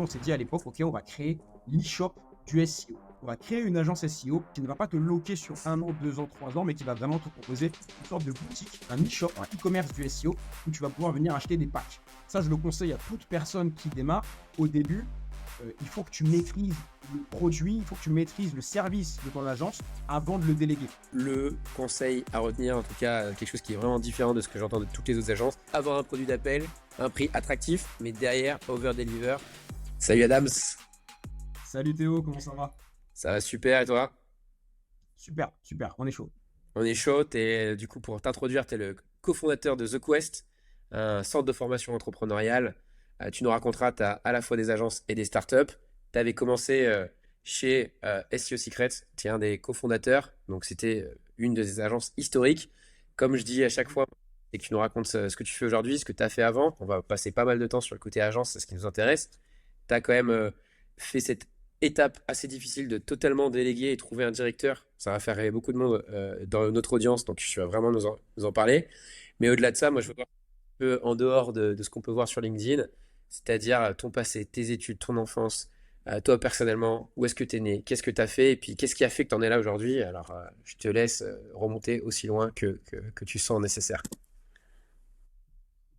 On s'est dit à l'époque, OK, on va créer l'e-shop du SEO. On va créer une agence SEO qui ne va pas te loquer sur 1 an, 2 ans, 3 ans, mais qui va vraiment te proposer une sorte de boutique, un e-shop, un e-commerce du SEO où tu vas pouvoir venir acheter des packs. Ça, je le conseille à toute personne qui démarre. Au début, il faut que tu maîtrises le produit, il faut que tu maîtrises le service de ton agence avant de le déléguer. Le conseil à retenir, en tout cas, quelque chose qui est vraiment différent de ce que j'entends de toutes les autres agences, avoir un produit d'appel, un prix attractif, mais derrière, over-deliver. Salut Adams, Salut Théo, comment ça va? ça va super et toi? Super, super, on est chaud. On est chaud, du coup, pour t'introduire, tu es le cofondateur de The Quest, un centre de formation entrepreneuriale. Tu nous raconteras, tu as à la fois des agences et des startups. Tu avais commencé chez SEO Secrets, tu es un des cofondateurs, donc c'était une de ces agences historiques. Comme je dis à chaque fois, et que tu nous racontes ce que tu fais aujourd'hui, ce que tu as fait avant, on va passer pas mal de temps sur le côté agence, c'est ce qui nous intéresse. Tu as quand même fait cette étape assez difficile de totalement déléguer et trouver un directeur. Ça va faire rêver beaucoup de monde dans notre audience, donc tu vas vraiment nous en parler. Mais au-delà de ça, moi, je veux voir un peu en dehors de ce qu'on peut voir sur LinkedIn, c'est-à-dire ton passé, tes études, ton enfance, toi personnellement, où est-ce que tu es né, qu'est-ce que tu as fait, et puis qu'est-ce qui a fait que tu en es là aujourd'hui. Alors, je te laisse remonter aussi loin que tu sens nécessaire.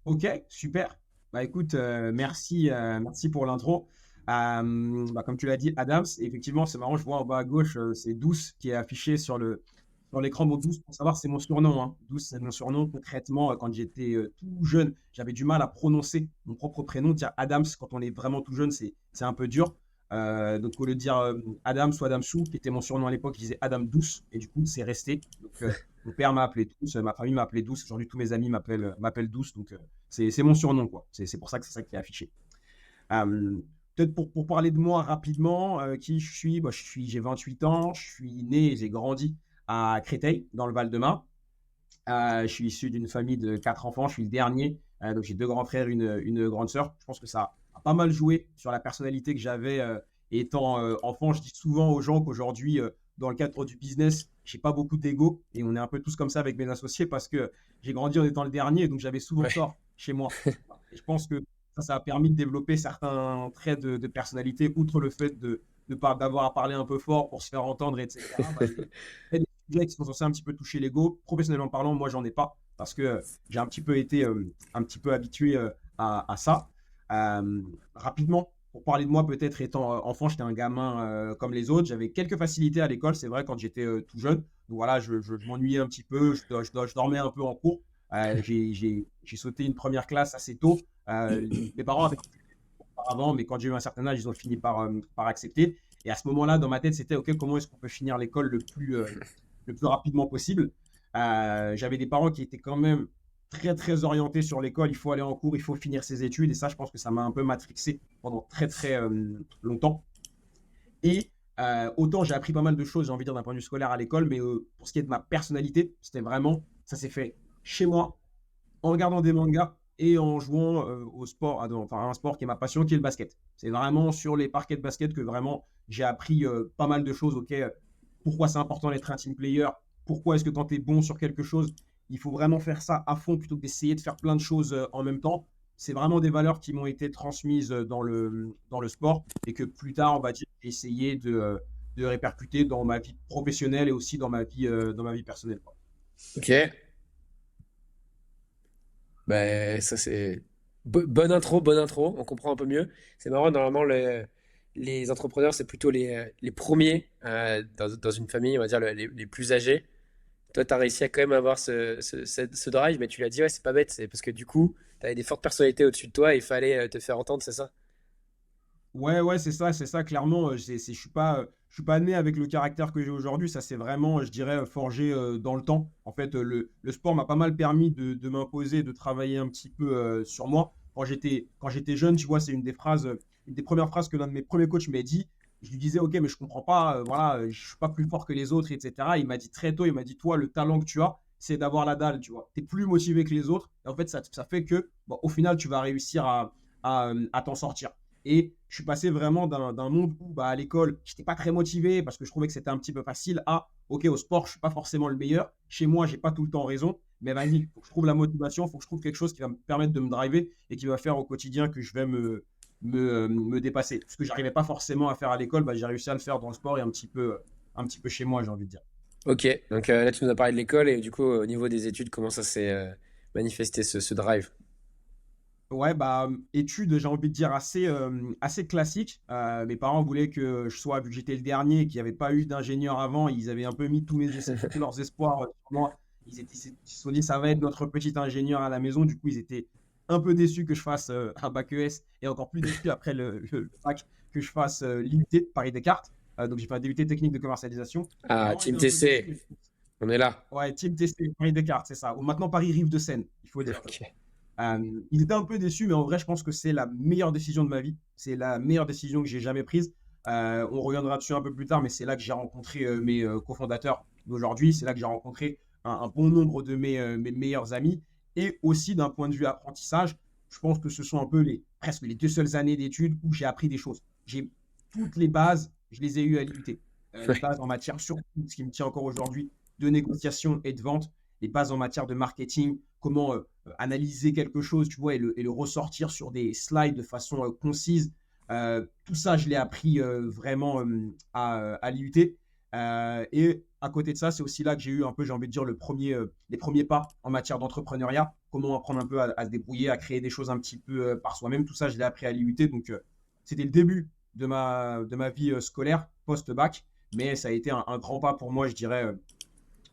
Ok, super. Bah écoute, merci pour l'intro. Comme tu l'as dit, Adams, et effectivement, c'est marrant, je vois en bas à gauche, c'est Douce qui est affiché sur l'écran. Bon, Douce, pour savoir, c'est mon surnom, hein. Douce, c'est mon surnom. Concrètement, quand j'étais tout jeune, j'avais du mal à prononcer mon propre prénom. Dire Adams, quand on est vraiment tout jeune, c'est un peu dur. Donc, au lieu de dire Adams ou Adamsou, qui était mon surnom à l'époque, je disais Adam Douce, et du coup, c'est resté. Donc, mon père m'a appelé Douce, ma famille m'a appelé Douce. Aujourd'hui, tous mes amis m'appellent Douce. Donc, c'est mon surnom, quoi. C'est pour ça que c'est ça qui est affiché. Euh, Peut-être pour parler de moi rapidement, qui je suis, bah, j'ai 28 ans, je suis né et j'ai grandi à Créteil, dans le Val-de-Marne. Je suis issu d'une famille de 4 enfants, je suis le dernier. Donc j'ai deux grands frères, une grande sœur. Je pense que ça a pas mal joué sur la personnalité que j'avais étant enfant. Je dis souvent aux gens qu'aujourd'hui, dans le cadre du business, j'ai pas beaucoup d'ego et on est un peu tous comme ça avec mes associés parce que j'ai grandi en étant le dernier, donc j'avais souvent Ouais. tort chez moi. Et je pense que ça a permis de développer certains traits de personnalité, outre le fait d'avoir à parler un peu fort pour se faire entendre, etc. Bah, il y a des sujets qui sont censés un petit peu toucher l'ego. Professionnellement parlant, moi, j'en ai pas parce que j'ai un petit peu été un petit peu habitué à ça. Rapidement, pour parler de moi, peut-être étant enfant, j'étais un gamin comme les autres. J'avais quelques facilités à l'école, c'est vrai, quand j'étais tout jeune. Donc voilà, je m'ennuyais un petit peu, je dormais un peu en cours. J'ai sauté une première classe assez tôt. Mes parents avaient auparavant, mais quand j'ai eu un certain âge, ils ont fini par accepter. Et à ce moment-là, dans ma tête, c'était OK, comment est-ce qu'on peut finir l'école le plus rapidement possible. J'avais des parents qui étaient quand même très, très orientés sur l'école. Il faut aller en cours, il faut finir ses études. Et ça, je pense que ça m'a un peu matrixé pendant très, très longtemps. Et autant j'ai appris pas mal de choses, j'ai envie de dire, d'un point de vue scolaire à l'école, mais pour ce qui est de ma personnalité, c'était vraiment, ça s'est fait chez moi, en regardant des mangas et en jouant au sport, enfin à un sport qui est ma passion, qui est le basket. C'est vraiment sur les parquets de basket que vraiment j'ai appris pas mal de choses. Ok, pourquoi c'est important d'être un team player? Pourquoi est-ce que quand tu es bon sur quelque chose, il faut vraiment faire ça à fond plutôt que d'essayer de faire plein de choses en même temps? C'est vraiment des valeurs qui m'ont été transmises dans le sport et que plus tard, on va dire, j'ai essayé de répercuter dans ma vie professionnelle et aussi dans ma vie personnelle, quoi. Ok, ben, ça c'est bonne intro, on comprend un peu mieux. C'est marrant, normalement les entrepreneurs c'est plutôt les premiers dans une famille, on va dire les plus âgés. Toi, tu as réussi à quand même avoir ce drive, mais tu l'as dit, ouais, c'est pas bête, c'est parce que du coup, tu avais des fortes personnalités au-dessus de toi et il fallait te faire entendre, c'est ça? Ouais, ouais, c'est ça, clairement. Je suis pas né avec le caractère que j'ai aujourd'hui. Ça, c'est vraiment, je dirais, forgé dans le temps. En fait, le sport m'a pas mal permis de m'imposer, de travailler un petit peu sur moi. Quand j'étais jeune, tu vois, c'est une des premières phrases que l'un de mes premiers coachs m'a dit. Je lui disais, OK, mais je comprends pas, voilà, je suis pas plus fort que les autres, etc. Il m'a dit très tôt, il m'a dit, toi, le talent que tu as, c'est d'avoir la dalle, tu vois. Tu es plus motivé que les autres. Et en fait, ça fait que, bon, au final, tu vas réussir à t'en sortir. Et je suis passé vraiment d'un monde où, bah, à l'école, je n'étais pas très motivé parce que je trouvais que c'était un petit peu facile à, OK, au sport, je ne suis pas forcément le meilleur. Chez moi, je n'ai pas tout le temps raison. Mais vas-y, il faut que je trouve la motivation, il faut que je trouve quelque chose qui va me permettre de me driver et qui va faire au quotidien que je vais me dépasser. Ce que j'arrivais pas forcément à faire à l'école, bah, j'ai réussi à le faire dans le sport et un petit peu chez moi, j'ai envie de dire. Ok, donc là tu nous as parlé de l'école et du coup au niveau des études, comment ça s'est manifesté ce drive? Ouais, bah, études, j'ai envie de dire assez classiques. Mes parents voulaient que je sois, vu que j'étais le dernier, qu'il n'y avait pas eu d'ingénieur avant, ils avaient un peu mis tous leurs espoirs sur moi. Ils se sont dit, ça va être notre petit ingénieur à la maison. Du coup, ils étaient un peu déçus que je fasse un bac ES et encore plus déçus après le bac que je fasse l'IUT Paris-Descartes. Donc, j'ai fait un DUT technique de commercialisation. Mes Ah, parents Team étaient un peu déçus. TC, on est là. Ouais, Team TC Paris-Descartes, c'est ça. Ou maintenant Paris-Rive-de-Seine, il faut dire. Ok. Ils étaient un peu déçus, mais en vrai, je pense que c'est la meilleure décision de ma vie. C'est la meilleure décision que j'ai jamais prise. On reviendra dessus un peu plus tard, mais c'est là que j'ai rencontré mes cofondateurs d'aujourd'hui. C'est là que j'ai rencontré un bon nombre de mes meilleurs amis. Et aussi, d'un point de vue apprentissage, je pense que ce sont un peu presque les 2 seules années d'études où j'ai appris des choses. J'ai toutes les bases, je les ai eues à l'IUT. Les Ouais. bases en matière, surtout ce qui me tient encore aujourd'hui, de négociation et de vente. Les bases en matière de marketing, comment analyser quelque chose, tu vois, et le ressortir sur des slides de façon concise. Tout ça, je l'ai appris vraiment à l'IUT. Et à côté de ça, c'est aussi là que j'ai eu un peu, j'ai envie de dire, les premiers pas en matière d'entrepreneuriat, comment apprendre un peu à se débrouiller, à créer des choses un petit peu par soi-même. Tout ça, je l'ai appris à l'IUT. Donc, c'était le début de ma vie scolaire post-bac, mais ça a été un grand pas pour moi, je dirais,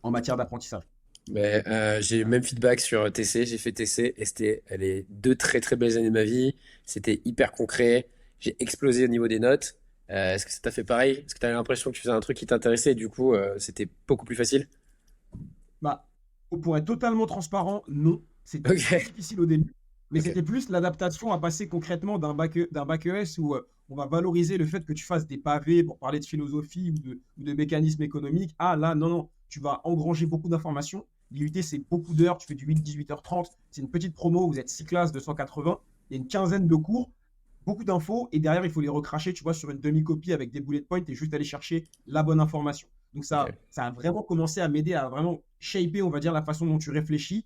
en matière d'apprentissage. Mais, j'ai le même feedback sur TC, j'ai fait TC et c'était les deux très très belles années de ma vie. C'était hyper concret, j'ai explosé au niveau des notes. Est-ce que ça t'a fait pareil? Est-ce que t'avais l'impression que tu faisais un truc qui t'intéressait et du coup c'était beaucoup plus facile? Bah, pour être totalement transparent, non. C'était très Ok, difficile au début. Mais ok, c'était plus l'adaptation à passer concrètement d'un bac ES où on va valoriser le fait que tu fasses des pavés pour parler de philosophie ou de mécanisme économique. Ah là, non, non, tu vas engranger beaucoup d'informations. L'IUT, c'est beaucoup d'heures. Tu fais du 8-18h30. C'est une petite promo. Vous êtes 6 classes de 180. Il y a une quinzaine de cours, beaucoup d'infos. Et derrière, il faut les recracher, tu vois, sur une demi-copie avec des bullet points et juste aller chercher la bonne information. Donc ok. ça a vraiment commencé à m'aider à vraiment shaper, on va dire, la façon dont tu réfléchis,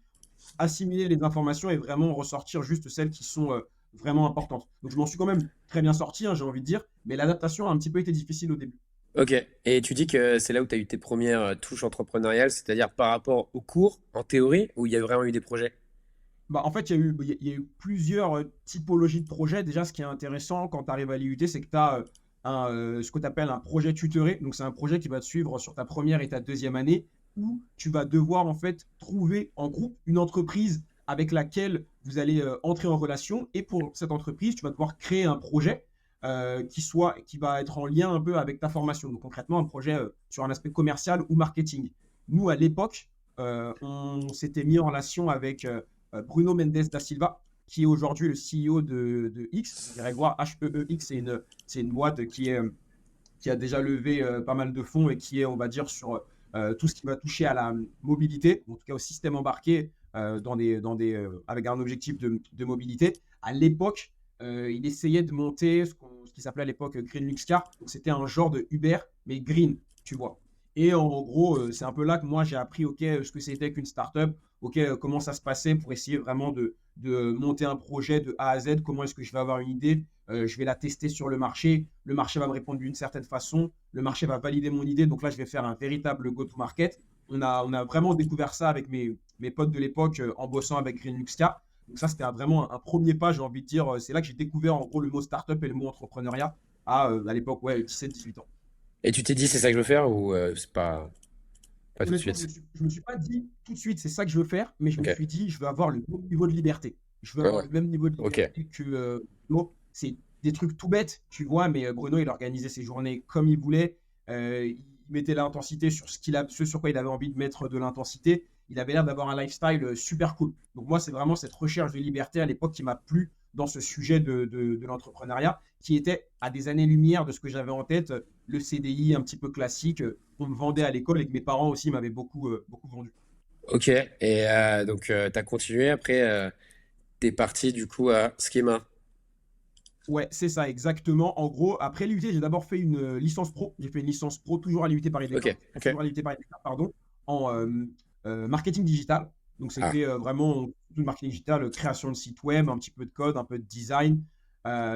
assimiler les informations et vraiment ressortir juste celles qui sont vraiment importantes. Donc je m'en suis quand même très bien sorti, hein, j'ai envie de dire, mais l'adaptation a un petit peu été difficile au début. Ok. Et tu dis que c'est là où tu as eu tes premières touches entrepreneuriales, c'est-à-dire par rapport aux cours, en théorie, où il y a vraiment eu des projets? Bah, en fait, il y a eu plusieurs typologies de projets. Déjà, ce qui est intéressant quand tu arrives à l'IUT, c'est que tu as ce que tu appelles un projet tutoré. Donc, c'est un projet qui va te suivre sur ta première et ta deuxième année, où tu vas devoir en fait trouver en groupe une entreprise avec laquelle vous allez entrer en relation. Et pour cette entreprise, tu vas devoir créer un projet qui va être en lien un peu avec ta formation. Donc, concrètement, un projet sur un aspect commercial ou marketing. Nous, à l'époque, on s'était mis en relation avec Bruno Mendes da Silva, qui est aujourd'hui le CEO de X. Grégoire HEEX, c'est une boîte qui a déjà levé pas mal de fonds et qui est, on va dire, sur tout ce qui va toucher à la mobilité, en tout cas au système embarqué avec un objectif de mobilité. À l'époque, il essayait de monter ce qui s'appelait à l'époque Green Luxcar. Donc c'était un genre de Uber, mais green, tu vois. Et en gros, c'est un peu là que moi j'ai appris ce que c'était qu'une startup, comment ça se passait pour essayer vraiment de monter un projet de A à Z, comment est-ce que je vais avoir une idée, je vais la tester sur le marché va me répondre d'une certaine façon, le marché va valider mon idée, donc là je vais faire un véritable go-to-market. On a vraiment découvert ça avec mes potes de l'époque en bossant avec Green Luxcar. Donc ça, c'était vraiment un premier pas, j'ai envie de dire. C'est là que j'ai découvert en gros le mot startup et le mot entrepreneuriat à l'époque, ouais, 17-18 ans. Et tu t'es dit c'est ça que je veux faire ou c'est pas tout de Honnêtement, suite? je me suis pas dit tout de suite, c'est ça que je veux faire, mais je me Ok. suis dit, je veux avoir le même niveau de liberté. Je veux Ouais, avoir ouais. le même niveau de Ok. liberté que Bruno. C'est des trucs tout bêtes, tu vois, mais Bruno, il organisait ses journées comme il voulait. Il mettait l'intensité sur ce sur quoi il avait envie de mettre de l'intensité. Il avait l'air d'avoir un lifestyle super cool. Donc moi, c'est vraiment cette recherche de liberté à l'époque qui m'a plu dans ce sujet de l'entrepreneuriat, qui était à des années-lumière de ce que j'avais en tête, le CDI un petit peu classique qu'on me vendait à l'école et que mes parents aussi m'avaient beaucoup vendu. Ok. Et donc t'as continué après, t'es parti du coup à Schema. Ouais, c'est ça, exactement. En gros, après l'IUT, j'ai d'abord fait une licence pro. J'ai fait une licence pro, toujours à l'IUT Paris Ok. Descartes, Ok. toujours à l'IUT Paris Descartes, pardon, en marketing digital. Donc, Ah. c'était vraiment tout le marketing digital, création de site web, un petit peu de code, un peu de design.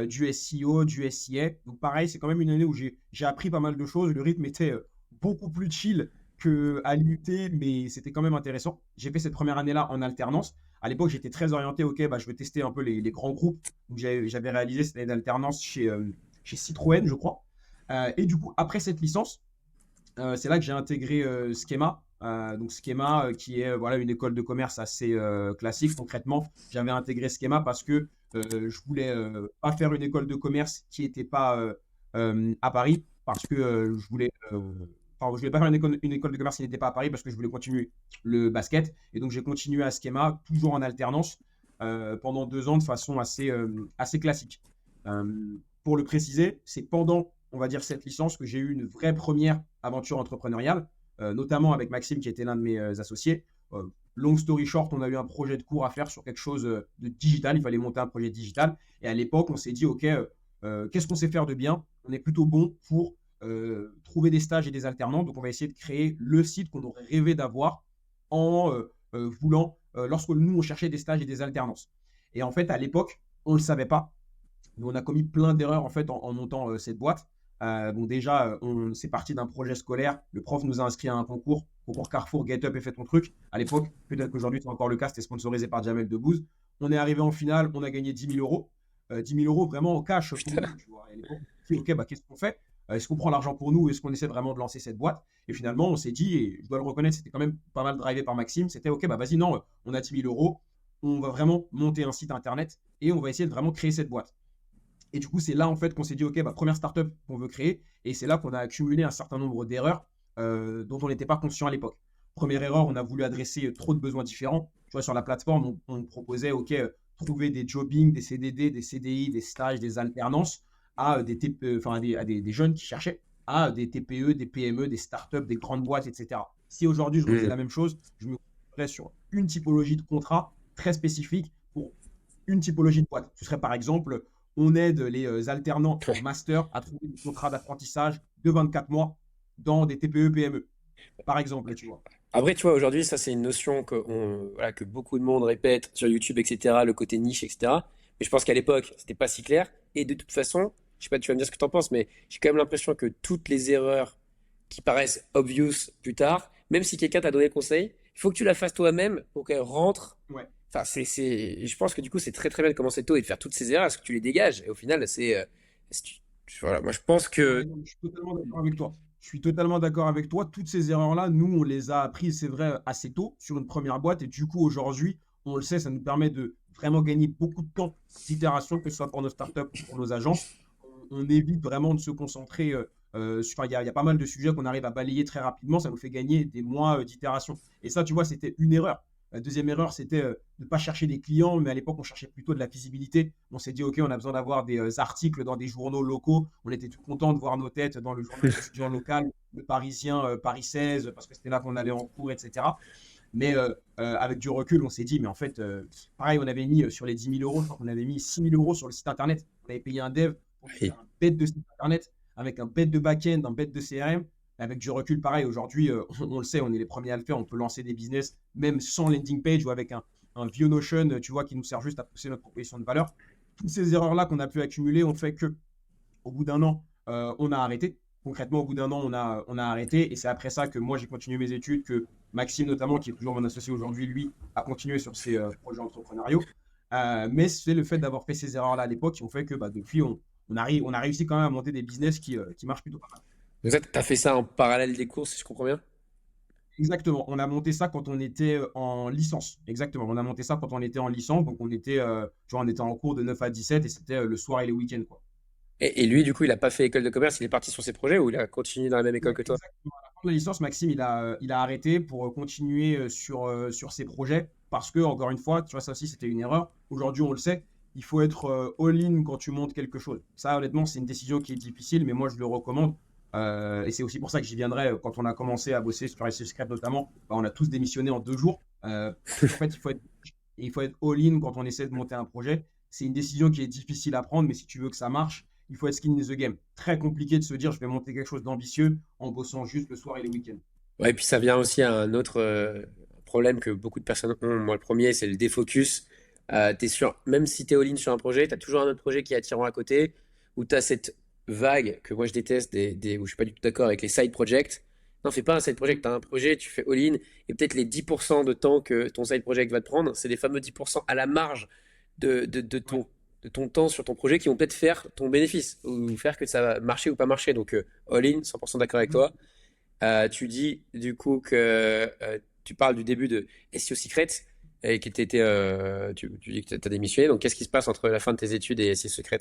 du SEO, du SIA. Donc pareil, c'est quand même une année où j'ai appris pas mal de choses. Le rythme était beaucoup plus chill qu'à l'IUT, mais c'était quand même intéressant. J'ai fait cette première année-là en alternance. À l'époque, j'étais très orienté, ok, bah, je veux tester un peu les grands groupes. Donc j'avais réalisé cette année d'alternance chez Citroën, je crois. Et du coup, après cette licence, c'est là que j'ai intégré Schema. Donc Schema, qui est voilà, une école de commerce assez classique. Concrètement, j'avais intégré Schema parce que je voulais pas faire une école de commerce qui n'était pas à Paris, parce que enfin, je voulais pas faire une école de commerce qui n'était pas à Paris parce que je voulais continuer le basket. Et donc j'ai continué à Schema, toujours en alternance, pendant 2 ans de façon assez classique. Pour le préciser, c'est pendant, on va dire, cette licence que j'ai eu une vraie première aventure entrepreneuriale, notamment avec Maxime qui était l'un de mes associés. Long story short, on a eu un projet de cours à faire sur quelque chose de digital. Il fallait monter un projet digital. Et à l'époque, on s'est dit, OK, qu'est-ce qu'on sait faire de bien? On est plutôt bon pour trouver des stages et des alternants. Donc, on va essayer de créer le site qu'on aurait rêvé d'avoir en voulant, lorsque nous, on cherchait des stages et des alternances. Et en fait, à l'époque, on ne le savait pas. Nous, on a commis plein d'erreurs en fait en montant cette boîte. Bon, déjà, c'est parti d'un projet scolaire. Le prof nous a inscrit à un concours Carrefour, Get Up et Fais ton truc. À l'époque, peut-être qu'aujourd'hui c'est encore le cas, c'était sponsorisé par Jamel Debbouze. On est arrivé en finale, on a gagné 10 000 euros. 10 000 euros vraiment en cash pour Putain. nous. Tu vois. Et à l'époque, on s'est dit, ok, bah, qu'est-ce qu'on fait? Est-ce qu'on prend l'argent pour nous? Est-ce qu'on essaie vraiment de lancer cette boîte? Et finalement, on s'est dit, et je dois le reconnaître, c'était quand même pas mal drivé par Maxime. C'était ok, bah vas-y, non, on a 10 000 euros. On va vraiment monter un site internet et on va essayer de vraiment créer cette boîte. Et du coup, c'est là en fait qu'on s'est dit, OK, bah, première startup qu'on veut créer. Et c'est là qu'on a accumulé un certain nombre d'erreurs dont on n'était pas conscient à l'époque. Première erreur, on a voulu adresser trop de besoins différents. Tu vois, sur la plateforme, on proposait, OK, trouver des jobbing, des CDD, des CDI, des stages, des alternances à des, TPE, enfin, des jeunes qui cherchaient, à des TPE, des PME, des startups, des grandes boîtes, etc. Si aujourd'hui je refaisais Mm. la même chose, je me concentrerais sur une typologie de contrat très spécifique pour une typologie de boîte. Ce serait par exemple, on aide les alternants en Ouais. master à trouver des contrats d'apprentissage de 24 mois dans des TPE, PME, par exemple, tu vois. Après, tu vois, aujourd'hui, ça, c'est une notion voilà, que beaucoup de monde répète sur YouTube, etc., le côté niche, etc. Mais je pense qu'à l'époque, c'était pas si clair. Et de toute façon, je sais pas, tu vas me dire ce que tu en penses, mais j'ai quand même l'impression que toutes les erreurs qui paraissent obvious plus tard, même si quelqu'un t'a donné le conseil, il faut que tu la fasses toi-même pour qu'elle rentre. Ouais. Enfin, je pense que du coup, c'est très très bien de commencer tôt et de faire toutes ces erreurs, parce que tu les dégages. Et au final, voilà, moi je pense que. Ouais, non, je suis totalement d'accord avec toi. Je suis totalement d'accord avec toi. Toutes ces erreurs-là, nous, on les a apprises, c'est vrai, assez tôt sur une première boîte. Et du coup, aujourd'hui, on le sait, ça nous permet de vraiment gagner beaucoup de temps d'itération, que ce soit pour nos startups ou pour nos agences. On évite vraiment de se concentrer sur. Il y a pas mal de sujets qu'on arrive à balayer très rapidement. Ça nous fait gagner des mois d'itération. Et ça, tu vois, c'était une erreur. La deuxième erreur, c'était de ne pas chercher des clients, mais à l'époque, on cherchait plutôt de la visibilité. On s'est dit, OK, on a besoin d'avoir des articles dans des journaux locaux. On était tout content de voir nos têtes dans le journal étudiant local, le Parisien, Paris 16, parce que c'était là qu'on allait en cours, etc. Mais avec du recul, on s'est dit, mais en fait, pareil, on avait mis sur les 10 000 euros, je crois qu'on avait mis 6 000 euros sur le site internet. On avait payé un dev pour nous Oui. faire un bête de site internet avec un bête de back-end, un bête de CRM. Avec du recul, pareil, aujourd'hui, on le sait, on est les premiers à le faire. On peut lancer des business même sans landing page ou avec un vieux Notion, tu vois, qui nous sert juste à pousser notre proposition de valeur. Toutes ces erreurs-là qu'on a pu accumuler ont fait que au bout d'un an, on a arrêté. Concrètement, au bout d'un an, on a arrêté. Et c'est après ça que moi, j'ai continué mes études, que Maxime, notamment, qui est toujours mon associé aujourd'hui, lui, a continué sur ses projets entrepreneuriaux. Mais c'est le fait d'avoir fait ces erreurs-là à l'époque qui ont fait que bah, depuis, on a réussi quand même à monter des business qui marchent plutôt pas mal. Donc ça, t'as fait ça en parallèle des cours, si je comprends bien? Exactement. On a monté ça quand on était en licence. Exactement. On a monté ça quand on était en licence. Donc, tu vois, on était en cours de 9 à 17 et c'était le soir et les week-ends, quoi. Et lui, du coup, il a pas fait école de commerce, il est parti sur ses projets ou il a continué dans la même école Ouais, que toi? exactement. À la fin de la licence, Maxime, il a arrêté pour continuer sur ses projets parce que, encore une fois, tu vois, ça aussi, c'était une erreur. Aujourd'hui, on le sait, il faut être all-in quand tu montes quelque chose. Ça, honnêtement, c'est une décision qui est difficile, mais moi, je le recommande. Et c'est aussi pour ça que j'y viendrai quand on a commencé à bosser sur SC Script notamment. Bah, on a tous démissionné en 2 jours parce qu'en fait, il faut être all-in quand on essaie de monter un projet. C'est une décision qui est difficile à prendre, mais si tu veux que ça marche, il faut être skin in the game. Très compliqué de se dire je vais monter quelque chose d'ambitieux en bossant juste le soir et les week-ends. Ouais, et puis ça vient aussi à un autre problème que beaucoup de personnes ont. Moi, le premier, c'est le défocus. Même si tu es all-in sur un projet, tu as toujours un autre projet qui est attirant à côté, où tu as cette vague que moi je déteste, où je suis pas du tout d'accord avec les side projects. Non, fais pas un side project, tu as un projet, tu fais all-in, et peut-être les 10% de temps que ton side project va te prendre, c'est les fameux 10% à la marge Ouais. de ton temps sur ton projet qui vont peut-être faire ton bénéfice, ou faire que ça va marcher ou pas marcher. Donc, all-in, 100% d'accord avec Mhm. toi. Tu dis du coup que tu parles du début de SEO Secrets et que tu dis que tu as démissionné. Donc, qu'est-ce qui se passe entre la fin de tes études et SEO Secrets?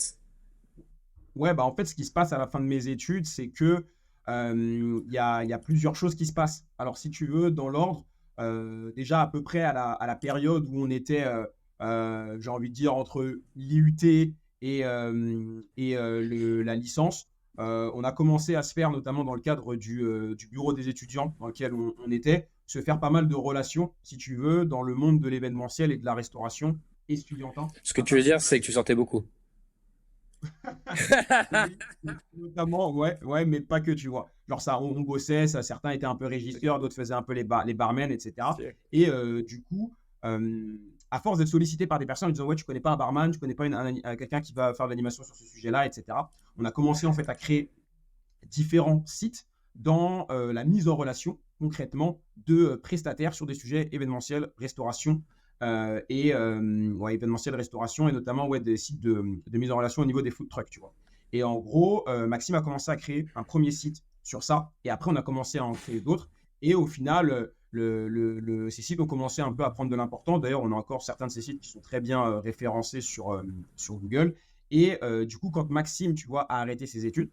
Ouais, bah en fait, ce qui se passe à la fin de mes études, c'est que il y a plusieurs choses qui se passent. Alors, si tu veux, dans l'ordre, déjà à peu près à la période où on était, j'ai envie de dire, entre l'IUT et la licence, on a commencé à se faire, notamment dans le cadre du bureau des étudiants dans lequel on était, se faire pas mal de relations, si tu veux, dans le monde de l'événementiel et de la restauration estudiantin Ce que à tu veux Paris. dire, c'est que tu sortais beaucoup. Oui, notamment, ouais, ouais, mais pas que, tu vois. Genre, ça, on bossait, ça, certains étaient un peu régisseurs, d'autres faisaient un peu les barmen, etc. Ok. Et du coup, à force d'être sollicité par des personnes en disant, ouais, tu connais pas un barman, tu connais pas quelqu'un qui va faire de l'animation sur ce sujet-là, etc. On a commencé en fait à créer différents sites dans la mise en relation concrètement de prestataires sur des sujets événementiels, restauration ouais, événementiel, restauration et notamment ouais, des sites de mise en relation au niveau des food trucks, tu vois. Et en gros, Maxime a commencé à créer un premier site sur ça et après on a commencé à en créer d'autres et au final, ces sites ont commencé un peu à prendre de l'importance. D'ailleurs, on a encore certains de ces sites qui sont très bien référencés sur Google. Et du coup, quand Maxime, tu vois, a arrêté ses études,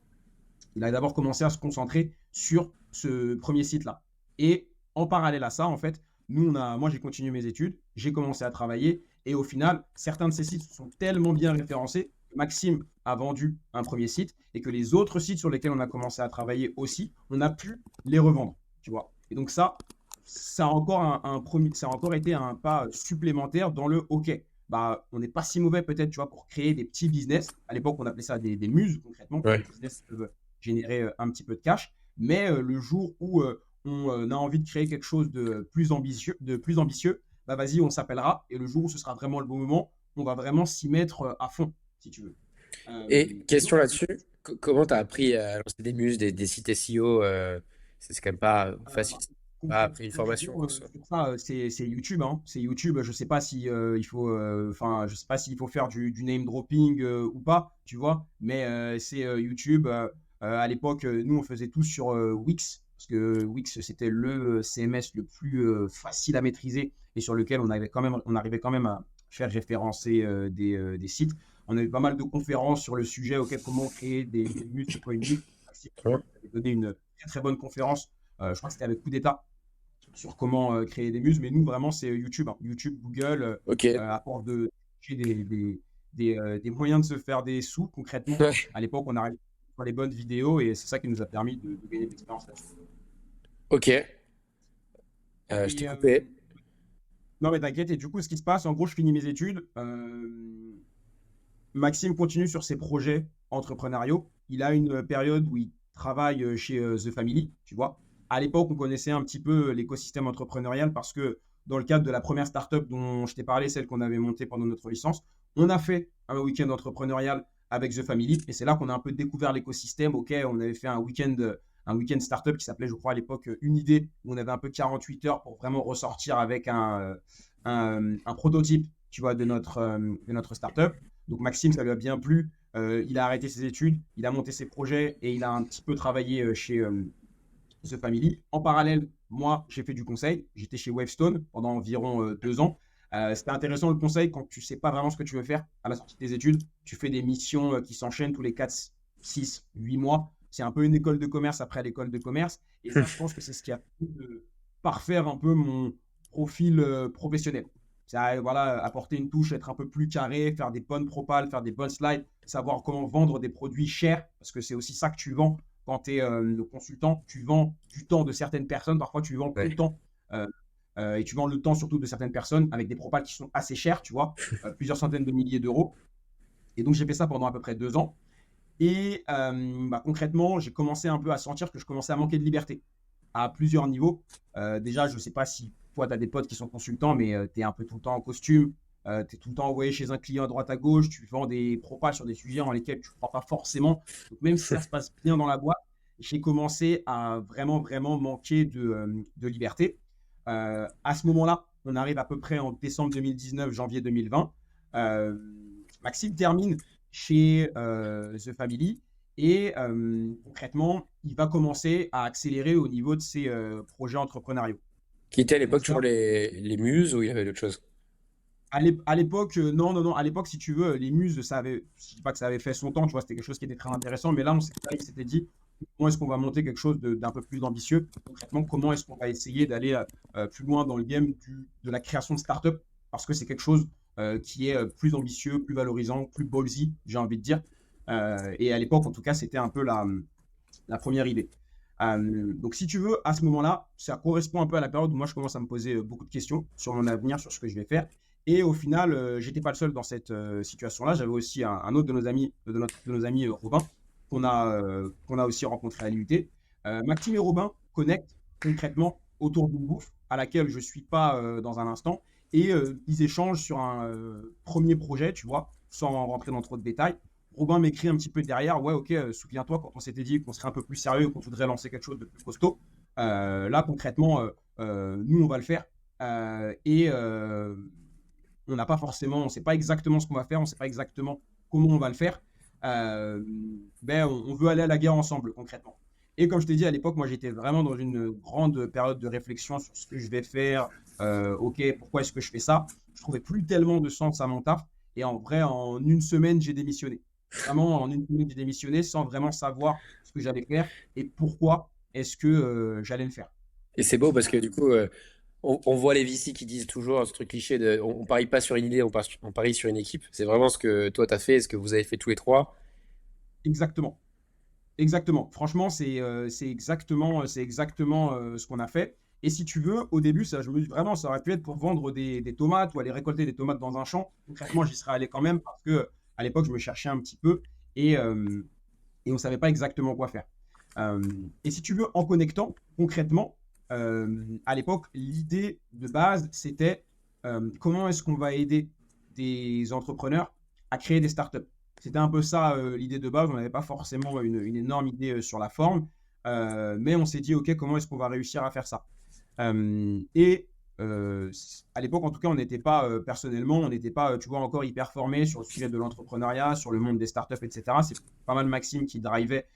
il a d'abord commencé à se concentrer sur ce premier site-là. Et en parallèle à ça, en fait, moi, j'ai continué mes études, j'ai commencé à travailler, et au final, certains de ces sites sont tellement bien référencés que Maxime a vendu un premier site, et que les autres sites sur lesquels on a commencé à travailler aussi, on a pu les revendre, tu vois. Et donc ça a encore été un pas supplémentaire dans le OK. Bah, on n'est pas si mauvais peut-être, tu vois, pour créer des petits business. À l'époque, on appelait ça des muses, concrètement, pour Ouais. des business qui peuvent générer un petit peu de cash. Mais le jour où on a envie de créer quelque chose de plus ambitieux, bah vas-y, on s'appellera. Et le jour où ce sera vraiment le bon moment, on va vraiment s'y mettre à fond, si tu veux. Et Et donc, question là-dessus, comment tu as appris à lancer des muses, des sites SEO c'est quand même pas facile. bah, Tu pas appris une formation concrètement, en soi. sur ça, c'est YouTube, hein. C'est YouTube. Je sais pas si enfin, je sais pas s'il faut faire du name dropping ou pas, tu vois. Mais c'est YouTube. À l'époque, nous, on faisait tout sur Wix, parce que Wix, c'était le CMS le plus facile à maîtriser et sur lequel on arrivait quand même à faire référencer des sites. On avait pas mal de conférences sur le sujet, comment créer des muses, c'est quoi une muse. Maxime, je Ouais. crois qu'il avait donné une très très bonne conférence. Je crois que c'était avec Coup d'État sur comment créer des muses. Mais nous, vraiment, c'est YouTube, hein. YouTube, Google, Ok. à force de chercher des moyens de se faire des sous concrètement. Ouais. À l'époque, on arrive à faire les bonnes vidéos et c'est ça qui nous a permis de gagner de l'expérience là-dessus. Ok. Je t'ai Et coupé. non, mais t'inquiète. Et du coup, ce qui se passe, en gros, je finis mes études. Maxime continue sur ses projets entrepreneuriaux. Il a une période où il travaille chez The Family, tu vois. À l'époque, on connaissait un petit peu l'écosystème entrepreneurial parce que dans le cadre de la première startup dont je t'ai parlé, celle qu'on avait montée pendant notre licence, on a fait un week-end entrepreneurial avec The Family et c'est là qu'on a un peu découvert l'écosystème. Ok, on avait fait un week-end startup qui s'appelait, je crois, à l'époque Une idée, où on avait un peu 48 heures pour vraiment ressortir avec un prototype, tu vois, de notre startup. Donc Maxime, ça lui a bien plu. Il a arrêté ses études, il a monté ses projets et il a un petit peu travaillé chez The Family. En parallèle, moi, j'ai fait du conseil. J'étais chez Wavestone pendant environ 2 ans. C'était intéressant le conseil quand tu ne sais pas vraiment ce que tu veux faire à la sortie de tes études. Tu fais des missions qui s'enchaînent tous les 4, 6, 8 mois. C'est un peu une école de commerce après l'école de commerce. Et ça, je pense que c'est ce qui a fait parfaire un peu mon profil professionnel. Ça, voilà, apporter une touche, être un peu plus carré, faire des bonnes propales, faire des bonnes slides, savoir comment vendre des produits chers, parce que c'est aussi ça que tu vends quand tu es le consultant. Tu vends du temps de certaines personnes, parfois tu vends ton Ouais. temps. euh, et tu vends le temps surtout de certaines personnes avec des propales qui sont assez chères, tu vois, plusieurs centaines de milliers d'euros. Et donc j'ai fait ça pendant à peu près 2 ans. Et concrètement, j'ai commencé un peu à sentir que je commençais à manquer de liberté à plusieurs niveaux. Déjà, je ne sais pas si toi, tu as des potes qui sont consultants, mais tu es un peu tout le temps en costume. Tu es tout le temps envoyé chez un client à droite à gauche, tu vends des propas sur des sujets en lesquels tu ne crois pas forcément. Donc, même si ça se passe bien dans la boîte, j'ai commencé à vraiment, vraiment manquer de liberté. À ce moment-là, on arrive à peu près en décembre 2019, janvier 2020. Euh, Maxime termine chez The Family et concrètement, il va commencer à accélérer au niveau de ses projets entrepreneuriaux. Qui était à Donc l'époque toujours ça, les muses ou il y avait d'autres choses? à l'époque, non, non, non, à l'époque, si tu veux, les muses, ça avait, je dis pas que ça avait fait son temps, tu vois, c'était quelque chose qui était très intéressant, mais là, il s'était dit, comment est-ce qu'on va monter quelque chose d'un peu plus ambitieux? Concrètement, comment est-ce qu'on va essayer d'aller plus loin dans le game de la création de start-up? Parce que c'est quelque chose qui est plus ambitieux, plus valorisant, plus ballsy, j'ai envie de dire. Et à l'époque, en tout cas, c'était un peu la première idée. Donc, si tu veux, à ce moment-là, ça correspond un peu à la période où moi, je commence à me poser beaucoup de questions sur mon avenir, sur ce que je vais faire. Et au final, j'étais pas le seul dans cette situation-là. J'avais aussi un autre de nos amis, de nos amis Robin, qu'on a aussi rencontré à l'IUT. Maxime et Robin connectent concrètement autour d'une bouffe à laquelle je suis pas dans un instant. Et ils échangent sur un premier projet, tu vois, sans rentrer dans trop de détails. Robin m'écrit un petit peu derrière, ouais, ok, souviens-toi quand on s'était dit qu'on serait un peu plus sérieux, qu'on voudrait lancer quelque chose de plus costaud. Là, concrètement, nous, on va le faire. Et on n'a pas forcément, on ne sait pas exactement ce qu'on va faire, on ne sait pas exactement comment on va le faire. Euh, on veut aller à la guerre ensemble, concrètement. Et comme je t'ai dit à l'époque, moi j'étais vraiment dans une grande période de réflexion sur ce que je vais faire. Ok, pourquoi est-ce que je fais ça? Je trouvais plus tellement de sens à mon taf. Et en vrai, en une semaine, j'ai démissionné. Vraiment, en une semaine, j'ai démissionné sans vraiment savoir ce que j'allais faire et pourquoi est-ce que j'allais le faire. Et c'est beau parce que du coup, on voit les VC qui disent toujours ce truc cliché de on parie pas sur une idée, on parie sur une équipe. C'est vraiment ce que toi t'as fait et ce que vous avez fait tous les trois. Exactement. Exactement. Franchement, c'est exactement ce qu'on a fait. Et si tu veux, au début, ça, je me dis vraiment, ça aurait pu être pour vendre des tomates ou aller récolter des tomates dans un champ. Concrètement, j'y serais allé quand même parce que à l'époque, je me cherchais un petit peu et, euh, et on ne savait pas exactement quoi faire. Euh, et si tu veux, en connectant concrètement, à l'époque, l'idée de base, c'était comment est-ce qu'on va aider des entrepreneurs à créer des startups. C'était un peu ça l'idée de base. On n'avait pas forcément une énorme idée sur la forme, mais on s'est dit, OK, comment est-ce qu'on va réussir à faire ça? Et à l'époque, en tout cas, on n'était pas personnellement, on n'était pas, tu vois, encore hyper formé sur le sujet de l'entrepreneuriat, sur le monde des startups, etc. C'est pas mal Maxime qui drivait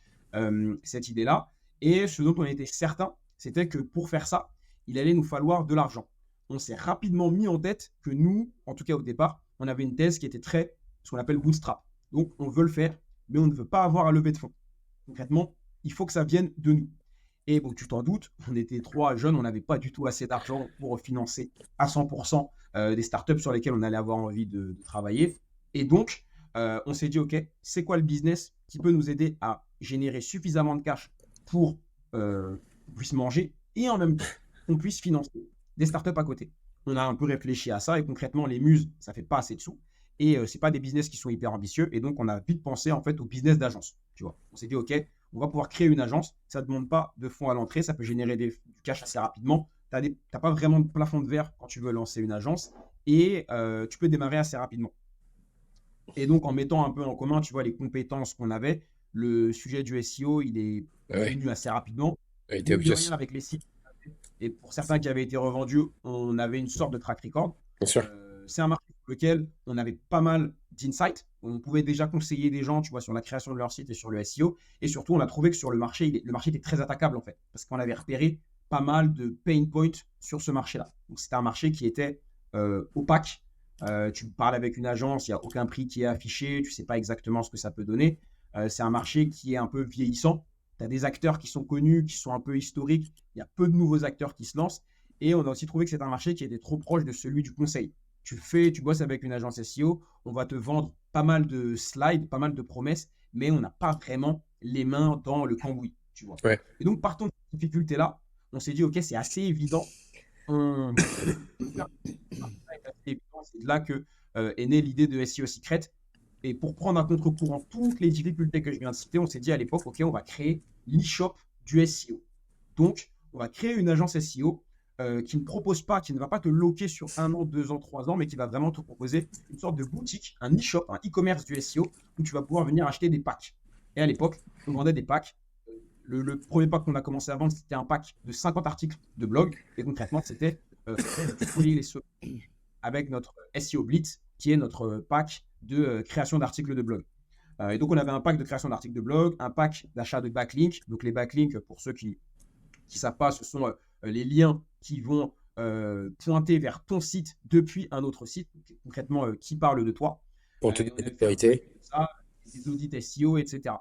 cette idée-là. Et ce dont on était certain, c'était que pour faire ça, il allait nous falloir de l'argent. On s'est rapidement mis en tête que nous, en tout cas au départ, on avait une thèse qui était très ce qu'on appelle bootstrap. Donc, on veut le faire, mais on ne veut pas avoir à lever de fonds. Concrètement, il faut que ça vienne de nous. Et bon, tu t'en doutes, on était trois jeunes, on n'avait pas du tout assez d'argent pour financer à 100% des startups sur lesquelles on allait avoir envie de travailler. Et donc, on s'est dit, OK, c'est quoi le business qui peut nous aider à générer suffisamment de cash pour qu'on puisse manger et en même temps qu'on puisse financer des startups à côté. On a un peu réfléchi à ça et concrètement, les muses, ça fait pas assez de sous. Et c'est pas des business qui sont hyper ambitieux. Et donc, on a vite pensé en fait au business d'agence. Tu vois, on s'est dit, OK, on va pouvoir créer une agence. Ça ne demande pas de fonds à l'entrée. Ça peut générer du cash assez rapidement. Tu n'as pas vraiment de plafond de verre quand tu veux lancer une agence. Et tu peux démarrer assez rapidement. Et donc, en mettant un peu en commun, tu vois, les compétences qu'on avait, le sujet du SEO, il est Ouais, venu assez rapidement. ouais, t'es Mine de rien, obvious, avec les sites, et pour certains qui avaient été revendus, on avait une sorte de track record. bien sûr. C'est un marché sur lequel on avait pas mal d'insights. On pouvait déjà conseiller des gens, tu vois, sur la création de leur site et sur le SEO. Et surtout, on a trouvé que sur le marché était très attaquable, en fait, parce qu'on avait repéré pas mal de pain points sur ce marché-là. Donc, c'était un marché qui était opaque. Tu parles avec une agence, il n'y a aucun prix qui est affiché, tu ne sais pas exactement ce que ça peut donner. C'est un marché qui est un peu vieillissant. Tu as des acteurs qui sont connus, qui sont un peu historiques. Il y a peu de nouveaux acteurs qui se lancent. Et on a aussi trouvé que c'est un marché qui était trop proche de celui du conseil. Tu bosses avec une agence SEO, on va te vendre pas mal de slides, pas mal de promesses, mais on n'a pas vraiment les mains dans le cambouis, tu vois. Ouais. Et donc, partant de cette difficulté-là, on s'est dit, OK, c'est assez évident. On... C'est de là que est née l'idée de SEO Secret. Et pour prendre à contre-courant toutes les difficultés que je viens de citer, on s'est dit à l'époque, OK, on va créer l'e-shop du SEO. Donc, on va créer une agence SEO qui ne propose pas, qui ne va pas te loquer sur 1 an, 2 ans, 3 ans, mais qui va vraiment te proposer une sorte de boutique, un e-shop, un e-commerce du SEO, où tu vas pouvoir venir acheter des packs. Et à l'époque, on vendait des packs. Le premier pack qu'on a commencé à vendre, c'était un pack de 50 articles de blog. Et concrètement, c'était fouiller les sources avec notre SEO Blitz, qui est notre pack de création d'articles de blog. Et donc, on avait un pack de création d'articles de blog, un pack d'achat de backlinks. Donc, les backlinks, pour ceux qui ne savent pas, ce sont les liens qui vont pointer vers ton site depuis un autre site, concrètement, qui parle de toi. Pour te donner de vérité. Ça, des audits SEO, etc.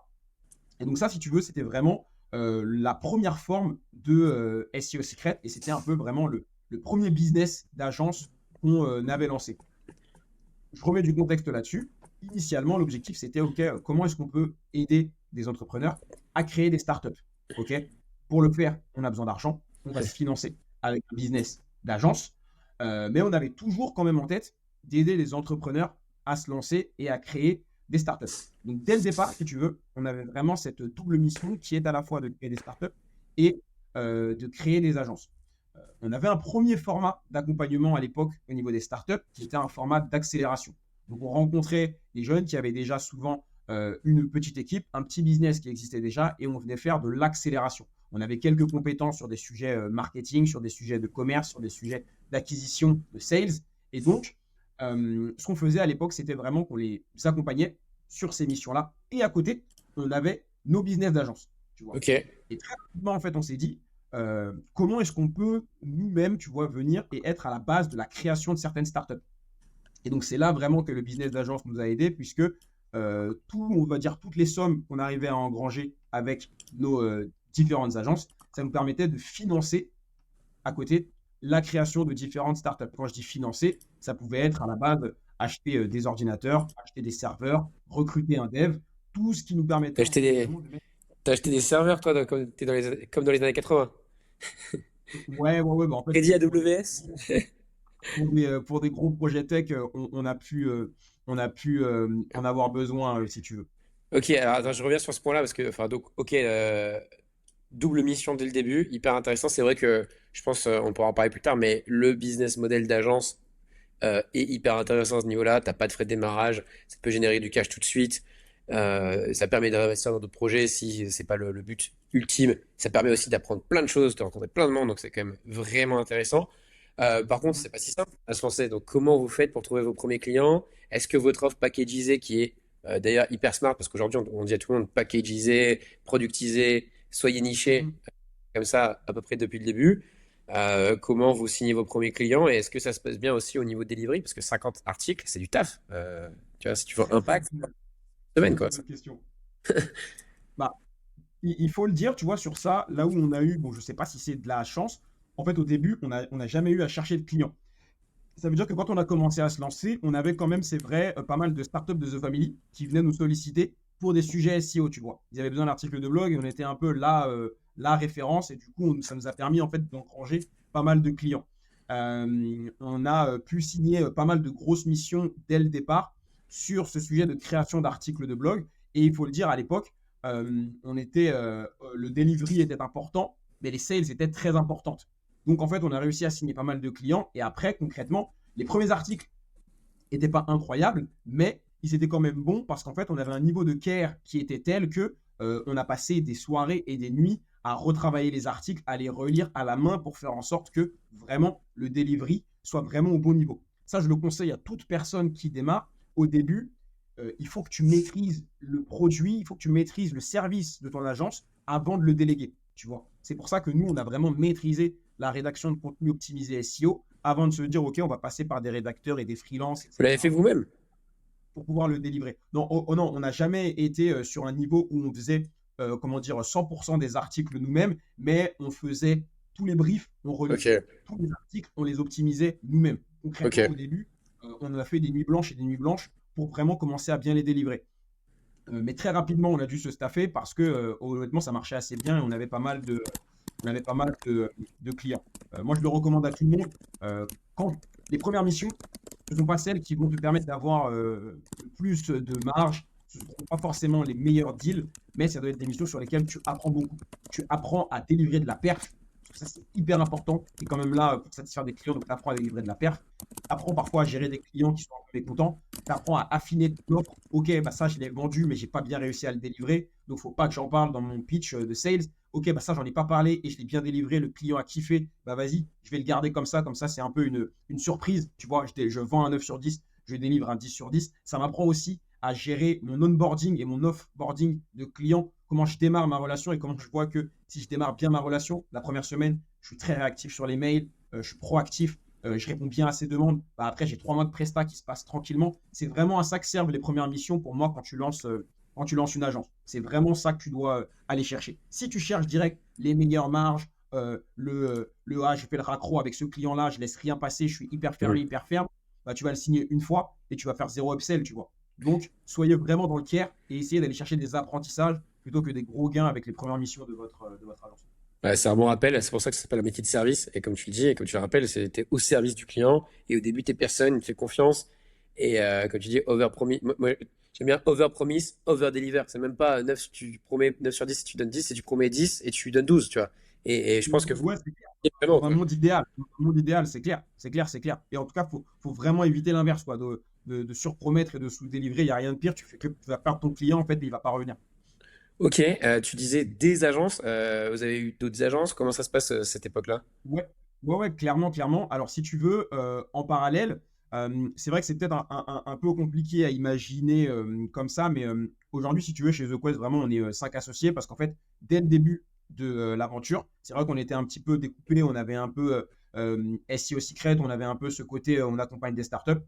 Et donc ça, si tu veux, c'était vraiment la première forme de SEO Secret, et c'était un peu vraiment le premier business d'agence qu'on avait lancé. Je remets du contexte là-dessus. Initialement, l'objectif, c'était, OK, comment est-ce qu'on peut aider des entrepreneurs à créer des startups? OK. Pour le faire, on a besoin d'argent, on va se financer avec un business d'agence, mais on avait toujours quand même en tête d'aider les entrepreneurs à se lancer et à créer des startups. Donc, dès le départ, si tu veux, on avait vraiment cette double mission qui est à la fois de créer des startups et de créer des agences. On avait un premier format d'accompagnement à l'époque au niveau des startups qui était un format d'accélération. Donc, on rencontrait des jeunes qui avaient déjà souvent une petite équipe, un petit business qui existait déjà, et on venait faire de l'accélération. On avait quelques compétences sur des sujets marketing, sur des sujets de commerce, sur des sujets d'acquisition, de sales. Et donc, ce qu'on faisait à l'époque, c'était vraiment qu'on les accompagnait sur ces missions-là. Et à côté, on avait nos business d'agence. Tu vois. Ok. Et très rapidement, en fait, on s'est dit, comment est-ce qu'on peut nous-mêmes, tu vois, venir et être à la base de la création de certaines startups. Et donc, c'est là vraiment que le business d'agence nous a aidés, puisque on va dire toutes les sommes qu'on arrivait à engranger avec nos différentes agences, ça nous permettait de financer à côté la création de différentes startups. Quand je dis financer, ça pouvait être à la base acheter des ordinateurs, acheter des serveurs, recruter un dev, tout ce qui nous permettait T'as acheté des serveurs, toi, comme dans les années 80. Ouais, bah en fait, Crédit AWS? pour des gros projets tech, on a pu en avoir besoin, si tu veux. Ok, alors attends, je reviens sur ce point-là parce que, enfin, donc, ok, double mission dès le début, hyper intéressant. C'est vrai que je pense, on pourra en parler plus tard, mais le business model d'agence est hyper intéressant à ce niveau-là. T'as pas de frais de démarrage, ça peut générer du cash tout de suite. Ça permet d'investir dans d'autres projets si c'est pas le but ultime. Ça permet aussi d'apprendre plein de choses, de rencontrer plein de monde, donc c'est quand même vraiment intéressant. Par contre, c'est pas si simple à se lancer. Donc, comment vous faites pour trouver vos premiers clients? Est-ce que votre offre packagisée, qui est d'ailleurs hyper smart, parce qu'aujourd'hui on dit à tout le monde packagisé, productisé, soyez niché, Mhm. comme ça à peu près depuis le début. Comment vous signez vos premiers clients et est-ce que ça se passe bien aussi au niveau delivery? Parce que 50 articles, c'est du taf. Tu vois, si tu veux un pack, c'est une semaine quoi. Bonne question. Bah, il faut le dire, tu vois, sur ça, là où on a eu, bon, je sais pas si c'est de la chance, en fait, au début, on n'a jamais eu à chercher de clients. Ça veut dire que quand on a commencé à se lancer, on avait quand même, c'est vrai, pas mal de startups de The Family qui venaient nous solliciter pour des sujets SEO, tu vois. Ils avaient besoin d'articles de blog et on était un peu la référence et du coup, ça nous a permis en fait d'engranger pas mal de clients. On a pu signer pas mal de grosses missions dès le départ sur ce sujet de création d'articles de blog et il faut le dire, à l'époque, le delivery était important, mais les sales étaient très importantes. Donc, en fait, on a réussi à signer pas mal de clients. Et après, concrètement, les premiers articles n'étaient pas incroyables, mais ils étaient quand même bons parce qu'en fait, on avait un niveau de care qui était tel que on a passé des soirées et des nuits à retravailler les articles, à les relire à la main pour faire en sorte que vraiment le delivery soit vraiment au bon niveau. Ça, je le conseille à toute personne qui démarre. Au début, il faut que tu maîtrises le produit, il faut que tu maîtrises le service de ton agence avant de le déléguer. Tu vois. C'est pour ça que nous, on a vraiment maîtrisé la rédaction de contenu optimisé SEO avant de se dire, OK, on va passer par des rédacteurs et des freelances, Vous l'avez fait etc., vous-même? pour pouvoir le délivrer. Non, non, on n'a jamais été sur un niveau où on faisait, comment dire, 100% des articles nous-mêmes, mais on faisait tous les briefs, on Ok, relisait tous les articles, on les optimisait nous-mêmes. ok. Concrètement, au début, on a fait des nuits blanches et des nuits blanches pour vraiment commencer à bien les délivrer. Mais très rapidement, on a dû se staffer parce que honnêtement, ça marchait assez bien et on avait pas mal de clients. Moi, je le recommande à tout le monde. Quand les premières missions, ce ne sont pas celles qui vont te permettre d'avoir le plus de marge. Ce ne seront pas forcément les meilleurs deals, mais ça doit être des missions sur lesquelles tu apprends beaucoup. Tu apprends à délivrer de la perf. que ça, c'est hyper important. Tu es quand même là pour satisfaire des clients, donc tu apprends à délivrer de la perf. Tu apprends parfois à gérer des clients qui sont un peu mécontents. Tu apprends à affiner ton offre. Ok, bah ça, je l'ai vendu, mais j'ai pas bien réussi à le délivrer. Donc, faut pas que j'en parle dans mon pitch de sales. Ok, bah ça, j'en ai pas parlé et je l'ai bien délivré. Le client a kiffé. Bah vas-y, je vais le garder comme ça. Comme ça, c'est un peu une surprise. Tu vois, je vends un 9 sur 10, je délivre un 10 sur 10. Ça m'apprend aussi à gérer mon onboarding et mon offboarding de clients, comment je démarre ma relation et comment je vois que si je démarre bien ma relation, la première semaine, je suis très réactif sur les mails, je suis proactif, je réponds bien à ces demandes. Bah, après, j'ai 3 mois de presta qui se passent tranquillement. C'est vraiment à ça que servent les premières missions pour moi quand tu lances une agence. C'est vraiment ça que tu dois aller chercher. Si tu cherches direct les meilleures marges, je fais le raccro avec ce client-là, je laisse rien passer, je suis hyper ferme, bah, tu vas le signer une fois et tu vas faire zéro upsell, tu vois. Donc, soyez vraiment dans le care et essayez d'aller chercher des apprentissages plutôt que des gros gains avec les premières missions de votre agence. Ouais, c'est un bon rappel, c'est pour ça que ça s'appelle un métier de service. Et comme tu le dis, et comme tu le rappelles, t'es au service du client. Et au début, t'es personne, il te fait confiance. Et comme tu dis, over promise. Moi, j'aime bien over promise, over deliver. C'est même pas 9, si tu promets 9 sur 10 si tu donnes 10, c'est tu promets 10 et tu donnes 12, tu vois. Et je pense que vous, Ouais, c'est clair. vraiment, Dans un quoi. monde idéal, c'est clair, c'est clair, c'est clair. Et en tout cas, faut vraiment éviter l'inverse, quoi, de surpromettre et de sous-délivrer. Il n'y a rien de pire. Tu vas perdre ton client, en fait, et il ne va pas revenir. Ok, tu disais des agences. Vous avez eu d'autres agences. Comment ça se passe cette époque-là? Ouais, ouais, clairement, clairement. Alors, si tu veux, en parallèle, c'est vrai que c'est peut-être un peu compliqué à imaginer comme ça, mais aujourd'hui, si tu veux, chez The Quest, vraiment, on est 5 associés parce qu'en fait, dès le début de l'aventure, c'est vrai qu'on était un petit peu découpé, on avait un peu SEO Secret, on avait un peu ce côté, on accompagne des startups.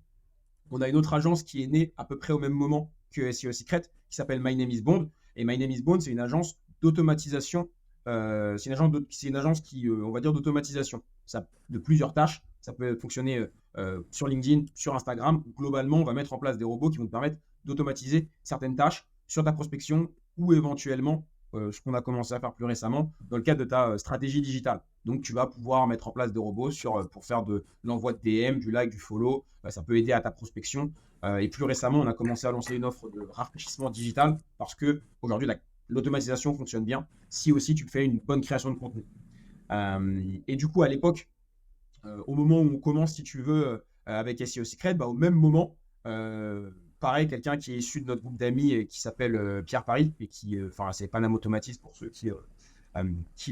On a une autre agence qui est née à peu près au même moment que SEO Secret, qui s'appelle My Name is Bond. Et My Name is Bond, c'est une agence d'automatisation. C'est une agence qui, on va dire, d'automatisation. Ça, de plusieurs tâches. Ça peut fonctionner sur LinkedIn, sur Instagram. Globalement, on va mettre en place des robots qui vont te permettre d'automatiser certaines tâches sur ta prospection ou éventuellement, ce qu'on a commencé à faire plus récemment, dans le cadre de ta stratégie digitale. Donc, tu vas pouvoir mettre en place des robots pour faire de l'envoi de DM, du like, du follow. Ça peut aider à ta prospection. Et plus récemment, on a commencé à lancer une offre de rafraîchissement digital parce que aujourd'hui, l'automatisation fonctionne bien si aussi tu fais une bonne création de contenu. Et du coup, à l'époque, au moment où on commence, si tu veux, avec SEO Secret, bah, au même moment, pareil, quelqu'un qui est issu de notre groupe d'amis qui s'appelle Pierre Paris, et qui, enfin, c'est Panam Automatis pour ceux qui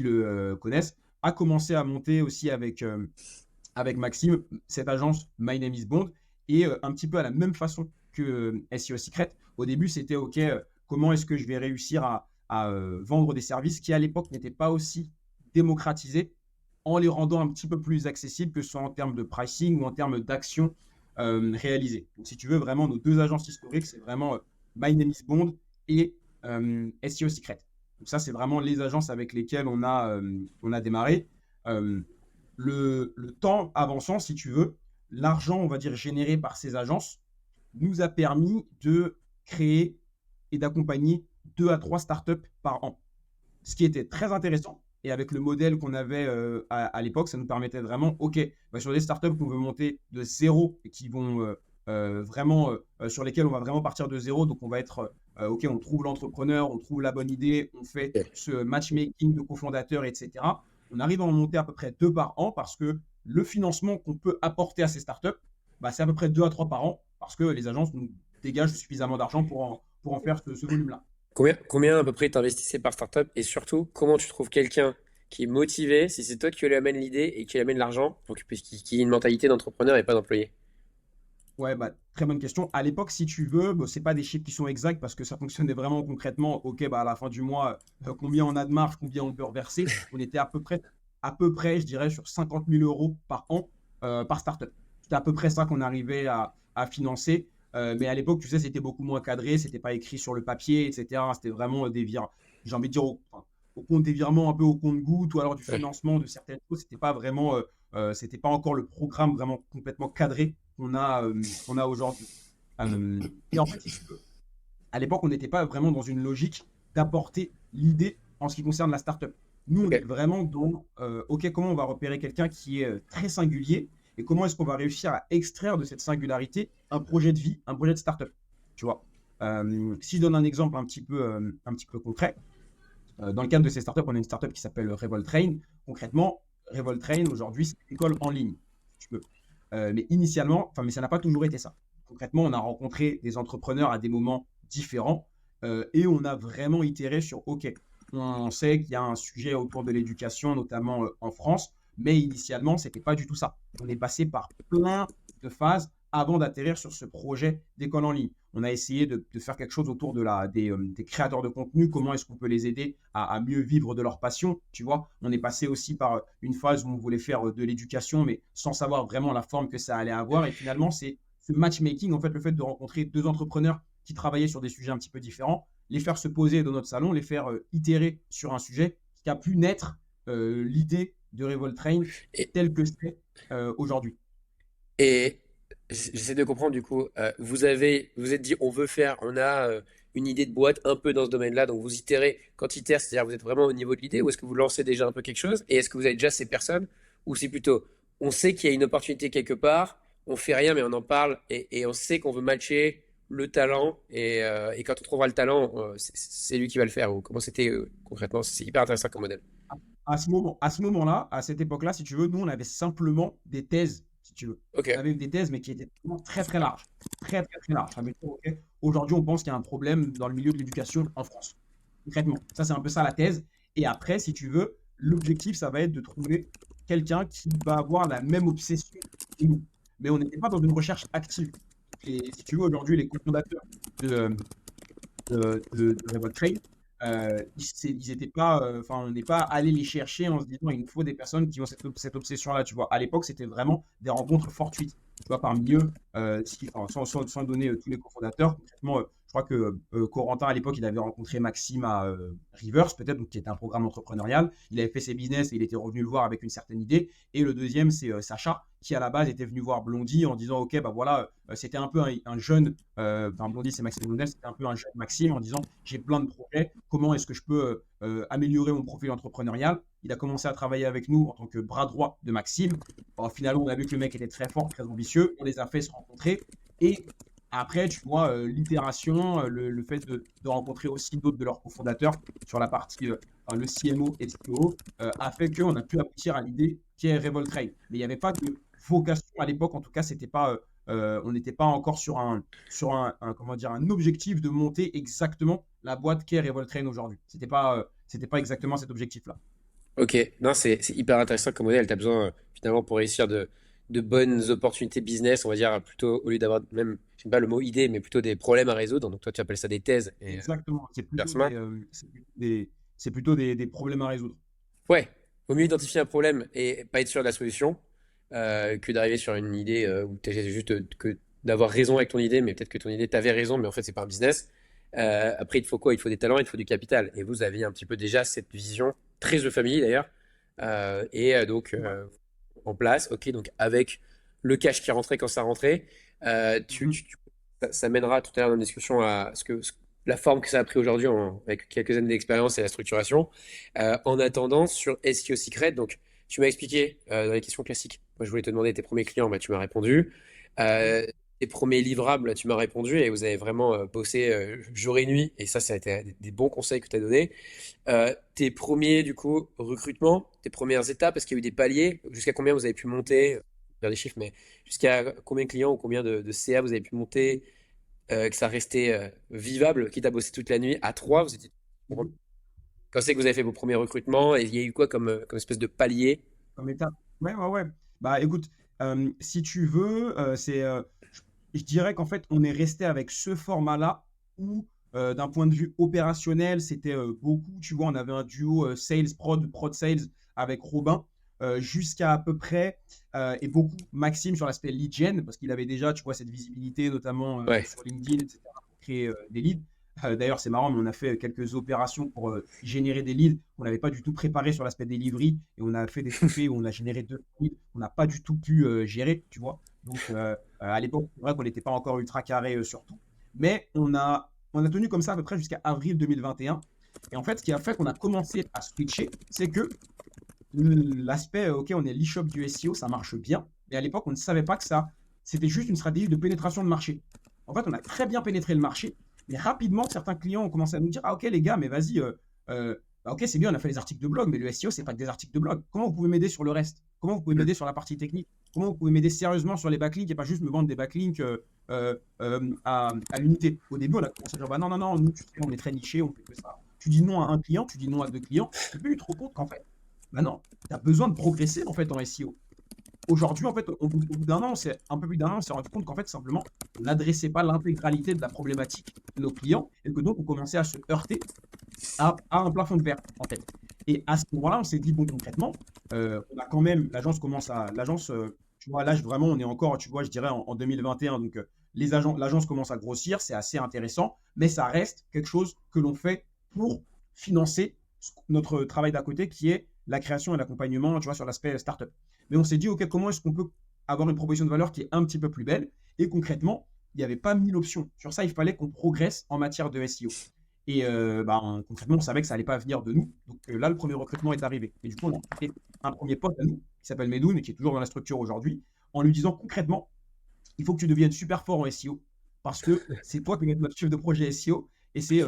le connaissent, a commencé à monter aussi avec Maxime cette agence My Name is Bond. Et un petit peu à la même façon que SEO Secret, au début, c'était OK, comment est-ce que je vais réussir à vendre des services qui, à l'époque, n'étaient pas aussi démocratisés en les rendant un petit peu plus accessibles, que ce soit en termes de pricing ou en termes d'actions réalisées. Donc, si tu veux, vraiment, nos 2 agences historiques, c'est vraiment My Name is Bond et SEO Secret. Donc, ça, c'est vraiment les agences avec lesquelles on a démarré. Euh, le temps avançant, si tu veux, l'argent, on va dire, généré par ces agences nous a permis de créer et d'accompagner 2 à 3 startups par an. Ce qui était très intéressant. Et avec le modèle qu'on avait à l'époque, ça nous permettait vraiment, OK, bah, sur des startups qu'on veut monter de zéro et qui vont vraiment, sur lesquelles on va vraiment partir de zéro. Donc, on va être, OK, on trouve l'entrepreneur, on trouve la bonne idée, on fait Ok. ce matchmaking de cofondateurs, etc. On arrive à en monter à peu près 2 par an parce que le financement qu'on peut apporter à ces startups, bah, c'est à peu près 2 à 3 par an parce que les agences nous dégagent suffisamment d'argent pour en faire ce volume-là. Combien à peu près t'investissais par startup? Et surtout, comment tu trouves quelqu'un qui est motivé, si c'est toi qui lui amène l'idée et qui lui amène l'argent, pour qu'il ait une mentalité d'entrepreneur et pas d'employé? Ouais, bah, très bonne question. À l'époque, si tu veux, bon, c'est pas des chiffres qui sont exacts parce que ça fonctionnait vraiment concrètement. Ok, bah, à la fin du mois, combien on a de marge, combien on peut reverser. On était à peu près, je dirais, sur 50 000 euros par an par startup. C'était à peu près ça qu'on arrivait à financer. Mais à l'époque, tu sais, c'était beaucoup moins cadré, c'était pas écrit sur le papier, etc. C'était vraiment j'ai envie de dire, au compte des virements, un peu au compte-goutte ou alors du Ouais. financement de certaines choses. C'était pas vraiment, c'était pas encore le programme vraiment complètement cadré qu'on a aujourd'hui. Et en fait, si tu veux, à l'époque, on n'était pas vraiment dans une logique d'apporter l'idée en ce qui concerne la startup. Nous, on est Ok. vraiment dans, OK, comment on va repérer quelqu'un qui est très singulier et comment est-ce qu'on va réussir à extraire de cette singularité un projet de vie, un projet de startup. Tu vois. Si je donne un exemple un petit peu concret, dans le cadre de ces startups, on a une startup qui s'appelle Revoltrain. Concrètement, Revolt Train, aujourd'hui, c'est une école en ligne, si tu veux. Mais initialement, enfin, mais ça n'a pas toujours été ça. Concrètement, on a rencontré des entrepreneurs à des moments différents et on a vraiment itéré sur, OK, on sait qu'il y a un sujet autour de l'éducation, notamment en France, mais initialement, ce n'était pas du tout ça. On est passé par plein de phases avant d'atterrir sur ce projet d'école en ligne. On a essayé de faire quelque chose autour des créateurs de contenu, comment est-ce qu'on peut les aider à mieux vivre de leur passion, tu vois. On est passé aussi par une phase où on voulait faire de l'éducation, mais sans savoir vraiment la forme que ça allait avoir. Et finalement, c'est ce matchmaking, en fait, le fait de rencontrer deux entrepreneurs qui travaillaient sur des sujets un petit peu différents, les faire se poser dans notre salon, les faire itérer sur un sujet qui a pu naître l'idée de Revolt Train Et, telle que c'est aujourd'hui. et j'essaie de comprendre du coup, vous êtes dit, on a une idée de boîte un peu dans ce domaine-là, donc vous itérez. Quand itère, c'est-à-dire vous êtes vraiment au niveau de l'idée, ou est-ce que vous lancez déjà un peu quelque chose, et est-ce que vous avez déjà ces personnes, ou c'est plutôt, on sait qu'il y a une opportunité quelque part, on fait rien, mais on en parle, et on sait qu'on veut matcher le talent, et quand on trouvera le talent, c'est lui qui va le faire, ou comment c'était concrètement, c'est hyper intéressant comme modèle. À ce moment-là, à cette époque-là, si tu veux, nous, on avait simplement des thèses, si tu veux. Ok, On avait des thèses, mais qui étaient vraiment très, très larges. Très, très, très larges. Ça veut dire, OK, aujourd'hui, on pense qu'il y a un problème dans le milieu de l'éducation en France. Concrètement. Ça, c'est un peu ça la thèse. Et après, si tu veux, l'objectif, ça va être de trouver quelqu'un qui va avoir la même obsession que nous. Mais on n'était pas dans une recherche active. Et si tu veux, aujourd'hui, les cofondateurs de, de Revolt Train, ils étaient pas, enfin, on n'est pas allé les chercher en se disant il nous faut des personnes qui ont cette obsession-là, tu vois. À l'époque, c'était vraiment des rencontres fortuites, tu vois, parmi eux, enfin, sans donner tous les cofondateurs. Concrètement, je crois que Corentin, à l'époque, il avait rencontré Maxime à Rivers, peut-être, donc, qui était un programme entrepreneurial. Il avait fait ses business et il était revenu le voir avec une certaine idée. Et le deuxième, c'est Sacha, qui à la base était venu voir Blondie en disant ok, bah voilà, c'était un peu un jeune enfin Blondie c'est Maxime Lounel, c'était un peu un jeune Maxime en disant j'ai plein de projets, comment est-ce que je peux améliorer mon profil entrepreneurial. Il a commencé à travailler avec nous en tant que bras droit de Maxime. Alors, finalement, on a vu que le mec était très fort, très ambitieux, on les a fait se rencontrer et après, tu vois, l'itération, le fait de rencontrer aussi d'autres de leurs cofondateurs sur la partie, enfin, le CMO et CTO, a fait qu'on a pu aboutir à l'idée qui est Revolt Train. Mais il n'y avait pas de vocation à l'époque, en tout cas, c'était pas, on n'était pas encore comment dire, un objectif de monter exactement la boîte qu'est Revolt Train aujourd'hui. C'était pas exactement cet objectif-là. ok, non, c'est hyper intéressant comme modèle. Tu as besoin, finalement, pour réussir de bonnes opportunités business, on va dire, plutôt, au lieu d'avoir même, j'aime pas le mot idée, mais plutôt des problèmes à résoudre. Donc, toi, tu appelles ça des thèses et Exactement. inversement. C'est plutôt des problèmes à résoudre. Ouais, vaut mieux identifier un problème et pas être sûr de la solution que d'arriver sur une idée où tu essaies juste que d'avoir raison avec ton idée, mais peut-être que ton idée, t'avais raison, mais en fait, c'est pas un business. Après, il te faut quoi? Il te faut des talents, il te faut du capital. Et vous avez un petit peu déjà cette vision, très de famille d'ailleurs. Donc, Ouais. en place, ok, donc avec le cash qui rentrait quand ça rentrait, Mhm. ça mènera tout à l'heure dans la discussion à la forme que ça a pris aujourd'hui avec quelques années d'expérience et la structuration. En attendant, sur SEO Secret, donc tu m'as expliqué dans les questions classiques. Moi, je voulais te demander tes premiers clients, bah, tu m'as répondu. Mhm. Euh, Tes premiers livrables, tu m'as répondu et vous avez vraiment bossé jour et nuit. Et ça a été des bons conseils que tu as donnés. Tes premiers, du coup, recrutements, tes premières étapes, est-ce qu'il y a eu des paliers? Jusqu'à combien vous avez pu monter? Faire des chiffres, mais jusqu'à combien de clients ou combien de CA vous avez pu monter, que ça restait vivable, quitte à bosser toute la nuit à trois, vous étiez. Mhm. Quand c'est que vous avez fait vos premiers recrutements, et il y a eu quoi comme espèce de palier? Comme étape. Ouais, ouais, ouais. Bah écoute, si tu veux, je dirais qu'en fait, on est resté avec ce format-là où, d'un point de vue opérationnel, c'était beaucoup, tu vois, on avait un duo sales prod, prod sales avec Robin, jusqu'à à peu près, et beaucoup Maxime sur l'aspect lead gen, parce qu'il avait déjà, tu vois, cette visibilité, notamment Ouais. sur LinkedIn, etc., pour créer des leads. D'ailleurs, c'est marrant, mais on a fait quelques opérations pour générer des leads. On n'avait pas du tout préparé sur l'aspect delivery et on a fait des TP où on a généré deux leads. On n'a pas du tout pu gérer, tu vois. Donc, à l'époque, c'est vrai qu'on n'était pas encore ultra carré sur tout. Mais on a tenu comme ça à peu près jusqu'à avril 2021. Et en fait, ce qui a fait qu'on a commencé à switcher, c'est que l'aspect, OK, on est l'e-shop du SEO, ça marche bien. Mais à l'époque, on ne savait pas que ça, c'était juste une stratégie de pénétration de marché. En fait, on a très bien pénétré le marché, mais rapidement, certains clients ont commencé à nous dire, ah OK, les gars, mais vas-y, Bah, ok, c'est bien, on a fait les articles de blog, mais le SEO, c'est pas que des articles de blog. Comment vous pouvez m'aider sur le reste? Comment vous pouvez m'aider sur la partie technique? Comment vous pouvez m'aider sérieusement sur les backlinks et pas juste me vendre des backlinks à l'unité? Au début, on a commencé à dire, bah non, non, non, nous, tu sais, on est très niché, on fait que ça. Tu dis non à un client, tu dis non à deux clients, et puis tu te rends compte qu'en fait, bah non, tu as besoin de progresser en fait en SEO. Aujourd'hui, en fait, au bout d'un an, c'est un peu plus d'un an, on s'est rendu compte qu'en fait, simplement, on n'adressait pas l'intégralité de la problématique de nos clients et que donc on commençait à se heurter à un plafond de verre, en fait. Et à ce moment-là, on s'est dit, bon, concrètement, on a quand même, l'agence, tu vois, là, vraiment, on est encore, tu vois, je dirais en 2021, donc l'agence commence à grossir, c'est assez intéressant, mais ça reste quelque chose que l'on fait pour financer notre travail d'à côté, qui est la création et l'accompagnement, tu vois, sur l'aspect startup. Mais on s'est dit, OK, comment est-ce qu'on peut avoir une proposition de valeur qui est un petit peu plus belle? Et concrètement, il n'y avait pas 1000 options. Sur ça, il fallait qu'on progresse en matière de SEO. Et concrètement, on savait que ça n'allait pas venir de nous. Donc là, le premier recrutement est arrivé. Et du coup, on a fait un premier pote à nous, qui s'appelle Medoun, et qui est toujours dans la structure aujourd'hui, en lui disant concrètement, il faut que tu deviennes super fort en SEO, parce que c'est toi qui es notre chef de projet SEO, et c'est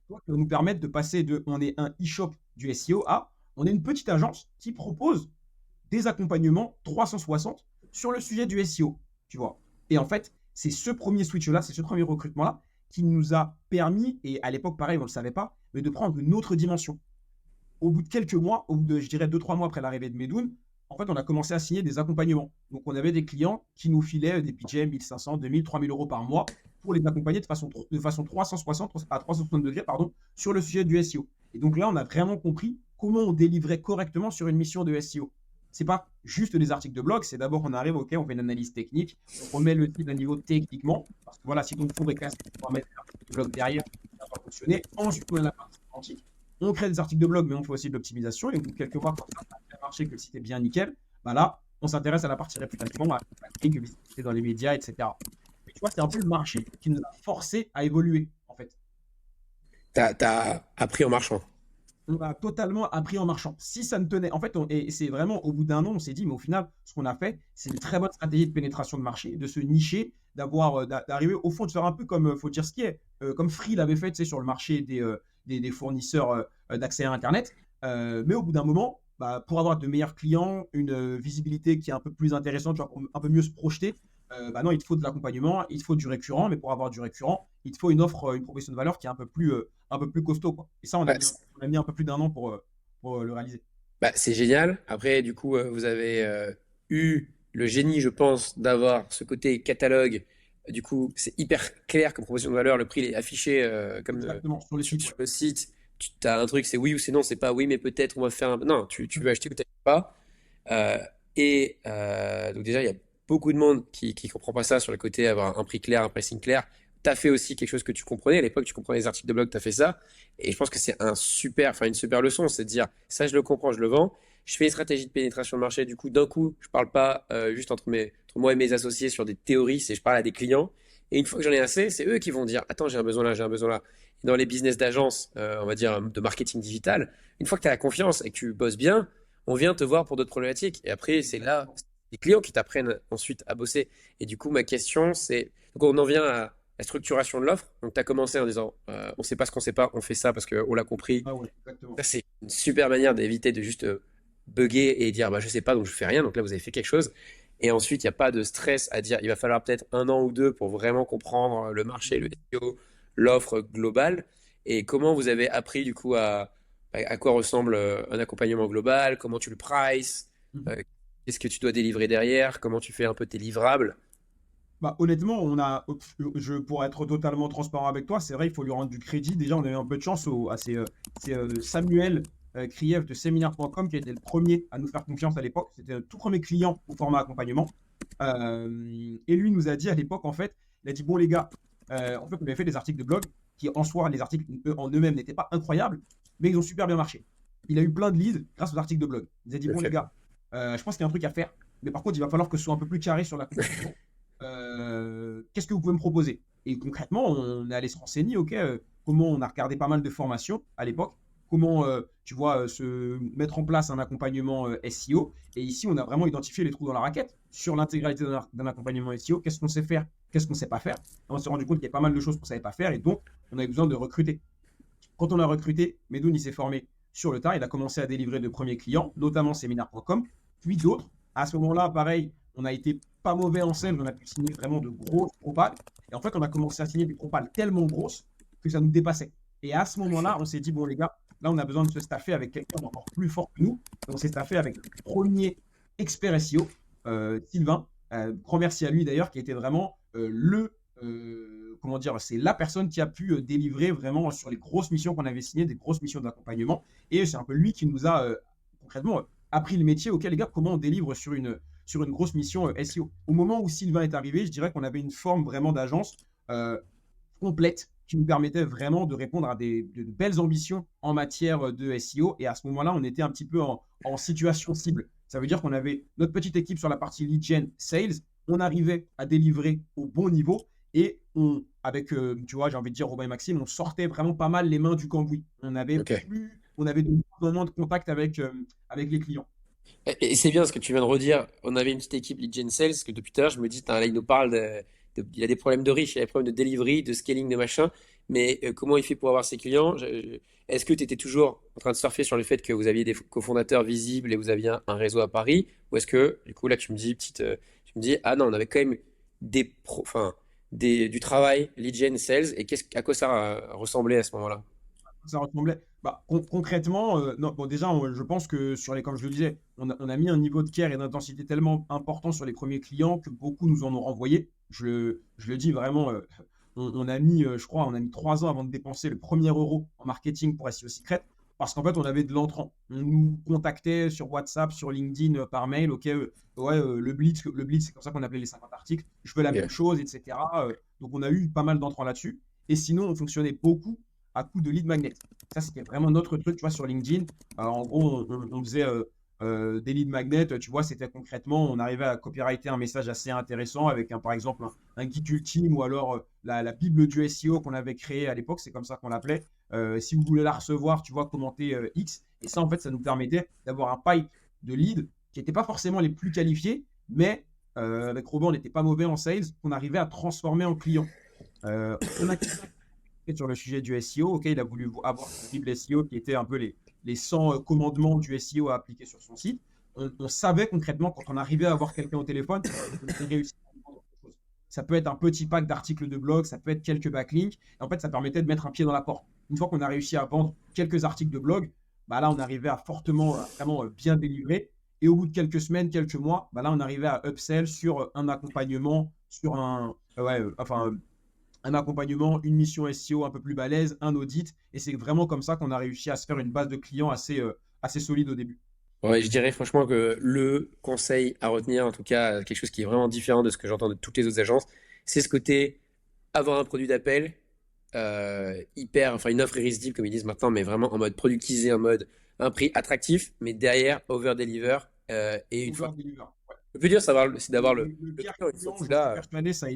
toi qui va nous permettre de passer de on est un e-shop du SEO à on est une petite agence qui propose des accompagnements 360 sur le sujet du SEO, tu vois. Et en fait, c'est ce premier switch-là, c'est ce premier recrutement-là qui nous a permis, et à l'époque, pareil, on ne le savait pas, mais de prendre une autre dimension. Au bout de quelques mois, au bout de, je dirais, 2-3 mois après l'arrivée de Medoun, en fait, on a commencé à signer des accompagnements. Donc, on avait des clients qui nous filaient des budgets 1500, 2000, 3000 euros par mois pour les accompagner de façon 360 à 360 degrés pardon, sur le sujet du SEO. Et donc là, on a vraiment compris comment on délivrait correctement sur une mission de SEO. C'est pas juste des articles de blog, c'est d'abord on arrive, ok, on fait une analyse technique, on met le titre à niveau techniquement, parce que voilà, si ton fond est classe, on va mettre un article de blog derrière, ça va fonctionner. Ensuite, on a la partie sémantique. On crée des articles de blog, mais on fait aussi de l'optimisation. Et donc, quelques mois, quand ça a bien marché, que le site est bien nickel, bah là, on s'intéresse à la partie réputation, à la visibilité dans les médias, etc. Et tu vois, c'est un peu le marché qui nous a forcé à évoluer, en fait. T'as appris en marchant. On a totalement appris en marchant. Si ça ne tenait, en fait, et c'est vraiment au bout d'un an, on s'est dit, mais au final, ce qu'on a fait, c'est une très bonne stratégie de pénétration de marché, de se nicher, d'arriver au fond, de faire un peu comme, faut dire ce qui est, comme Free l'avait fait, tu sais, sur le marché des fournisseurs d'accès à Internet. Mais au bout d'un moment, bah, pour avoir de meilleurs clients, une visibilité qui est un peu plus intéressante, tu vois, pour un peu mieux se projeter, bah non, il te faut de l'accompagnement, il te faut du récurrent, mais pour avoir du récurrent, il te faut une offre, une proposition de valeur qui est un peu plus costaud, quoi. Et ça, Bah, on a mis un peu plus d'un an pour le réaliser. bah, c'est génial. Après, du coup, vous avez eu le génie, je pense, d'avoir ce côté catalogue. Du coup, c'est hyper clair comme proposition de valeur. Le prix il est affiché comme Exactement, sur les sites, sur ouais. le site. Tu as un truc, c'est oui ou c'est non. C'est pas oui, mais peut-être on va faire un. Non, tu veux acheter ou tu pas. Donc déjà, il y a beaucoup de monde qui comprend pas ça sur le côté avoir un prix clair, un pricing clair. Tu as fait aussi quelque chose que tu comprenais. À l'époque, tu comprenais les articles de blog, tu as fait ça. Et je pense que c'est une super leçon. C'est de dire, ça, je le comprends, je le vends. Je fais une stratégie de pénétration de marché. Du coup, d'un coup, je parle pas juste entre moi et mes associés sur des théories, c'est je parle à des clients. Et une fois que j'en ai assez, c'est eux qui vont dire, attends, j'ai un besoin là, j'ai un besoin là. Et dans les business d'agence, on va dire de marketing digital, une fois que tu as la confiance et que tu bosses bien, on vient te voir pour d'autres problématiques. Et après, c'est là les clients qui t'apprennent ensuite à bosser. Et du coup, ma question, c'est, donc on en vient à la structuration de l'offre. Donc, tu as commencé en disant, on ne sait pas ce qu'on ne sait pas, on fait ça parce qu'on l'a compris. Ah ouais, exactement. Ça, c'est une super manière d'éviter de juste bugger et dire, bah, je ne sais pas, donc je ne fais rien. Donc là, vous avez fait quelque chose. Et ensuite, il n'y a pas de stress à dire, il va falloir peut-être un an ou deux pour vraiment comprendre le marché, le SEO, l'offre globale. Et comment vous avez appris du coup à quoi ressemble un accompagnement global, comment tu le prices, Mhm. qu'est-ce que tu dois délivrer derrière, comment tu fais un peu tes livrables. Bah, honnêtement, pour être totalement transparent avec toi, c'est vrai, il faut lui rendre du crédit. Déjà, on a eu un peu de chance c'est Samuel Kriev de séminaire.com qui a été le premier à nous faire confiance à l'époque. C'était le tout premier client au format accompagnement. Et lui nous a dit à l'époque, en fait, il a dit, bon les gars, en fait, on avait fait des articles de blog qui en soi, les articles en eux-mêmes n'étaient pas incroyables, mais ils ont super bien marché. Il a eu plein de leads grâce aux articles de blog. Il nous a dit, bon les Ok. gars, je pense qu'il y a un truc à faire, mais par contre, il va falloir que ce soit un peu plus carré sur l'accompagnement. Qu'est-ce que vous pouvez me proposer? Et concrètement, on est allé se renseigner, ok, comment on a regardé pas mal de formations à l'époque, comment tu vois se mettre en place un accompagnement SEO. Et ici, on a vraiment identifié les trous dans la raquette sur l'intégralité d'un accompagnement SEO. Qu'est-ce qu'on sait faire, qu'est-ce qu'on ne sait pas faire. Et on s'est rendu compte qu'il y a pas mal de choses qu'on ne savait pas faire et donc on avait besoin de recruter. Quand on a recruté, Medoun il s'est formé sur le tard. Il a commencé à délivrer de premiers clients, notamment séminaire.com, puis d'autres. À ce moment-là, pareil, on a été pas mauvais en sales, on a pu signer vraiment de grosses propales. Et en fait, on a commencé à signer des propales tellement grosses que ça nous dépassait. Et à ce moment-là, on s'est dit, bon les gars, là on a besoin de se staffer avec quelqu'un d'encore plus fort que nous. Et on s'est staffé avec le premier expert SEO, Sylvain. Grand merci à lui d'ailleurs, qui était vraiment comment dire, c'est la personne qui a pu délivrer vraiment sur les grosses missions qu'on avait signées, des grosses missions d'accompagnement. Et c'est un peu lui qui nous a concrètement appris le métier. Ok les gars, comment on délivre sur une grosse mission SEO. Au moment où Sylvain est arrivé, je dirais qu'on avait une forme vraiment d'agence complète qui nous permettait vraiment de répondre à de belles ambitions en matière de SEO. Et à ce moment-là, on était un petit peu en situation cible. Ça veut dire qu'on avait notre petite équipe sur la partie lead gen sales. On arrivait à délivrer au bon niveau et avec, tu vois, j'ai envie de dire, Robin et Maxime, on sortait vraiment pas mal les mains du cambouis. On avait de moins de contact avec les clients. Et c'est bien ce que tu viens de redire. On avait une petite équipe lead gen sales que depuis tout à l'heure, je me dis, là, il nous parle il a des problèmes de riches, il a des problèmes de delivery, de scaling, de machin. Mais comment il fait pour avoir ses clients? Est-ce que tu étais toujours en train de surfer sur le fait que vous aviez des cofondateurs visibles et vous aviez un réseau à Paris? Ou est-ce que, du coup, là, tu me dis, ah non, on avait quand même du travail lead gen sales. Et à quoi ça ressemblait à ce moment-là? Ça ressemblait. Bah, concrètement, non, bon, déjà, je pense que comme je le disais, on a mis un niveau de care et d'intensité tellement important sur les premiers clients que beaucoup nous en ont renvoyé. Je le dis vraiment, on a mis, je crois, on a mis 3 ans avant de dépenser le premier euro en marketing pour SEO Secret parce qu'en fait, on avait de l'entrant. On nous contactait sur WhatsApp, sur LinkedIn, par mail. Ok, ouais, le Blitz, c'est comme ça qu'on appelait les 50 articles. Je veux la même chose, etc. Donc, on a eu pas mal d'entrants là-dessus. Et sinon, on fonctionnait beaucoup à coup de lead magnet. Ça, c'était vraiment notre truc, tu vois, sur LinkedIn. En gros, on faisait des lead magnets, tu vois, c'était concrètement, on arrivait à copyrighter un message assez intéressant avec, par exemple, un guide ultime ou alors la Bible du SEO qu'on avait créée à l'époque, c'est comme ça qu'on l'appelait. Si vous voulez la recevoir, tu vois, commentez X. Et ça, en fait, ça nous permettait d'avoir un pipe de lead qui n'était pas forcément les plus qualifiés, mais avec Robin, on n'était pas mauvais en sales, qu'on arrivait à transformer en client. On a sur le sujet du SEO. Ok, il a voulu avoir une Bible SEO qui était un peu les 100 commandements du SEO à appliquer sur son site. On savait concrètement, quand on arrivait à avoir quelqu'un au téléphone, on réussissait à vendre quelque chose. Ça peut être un petit pack d'articles de blog, ça peut être quelques backlinks. Et en fait, ça permettait de mettre un pied dans la porte. Une fois qu'on a réussi à vendre quelques articles de blog, bah là, on arrivait à vraiment bien délivrer. Et au bout de quelques semaines, quelques mois, bah là, on arrivait à upsell sur un accompagnement, sur un accompagnement, une mission SEO un peu plus balèze, un audit. Et c'est vraiment comme ça qu'on a réussi à se faire une base de clients assez solide au début. Ouais, je dirais franchement que le conseil à retenir, en tout cas quelque chose qui est vraiment différent de ce que j'entends de toutes les autres agences, c'est ce côté avoir un produit d'appel enfin une offre irrésistible comme ils disent maintenant, mais vraiment en mode productisé, en mode un prix attractif, mais derrière over deliver et une fois. Le plus dur, c'est d'avoir Le le pire client une fois client, qu'il je suis l'a. persuadé, ça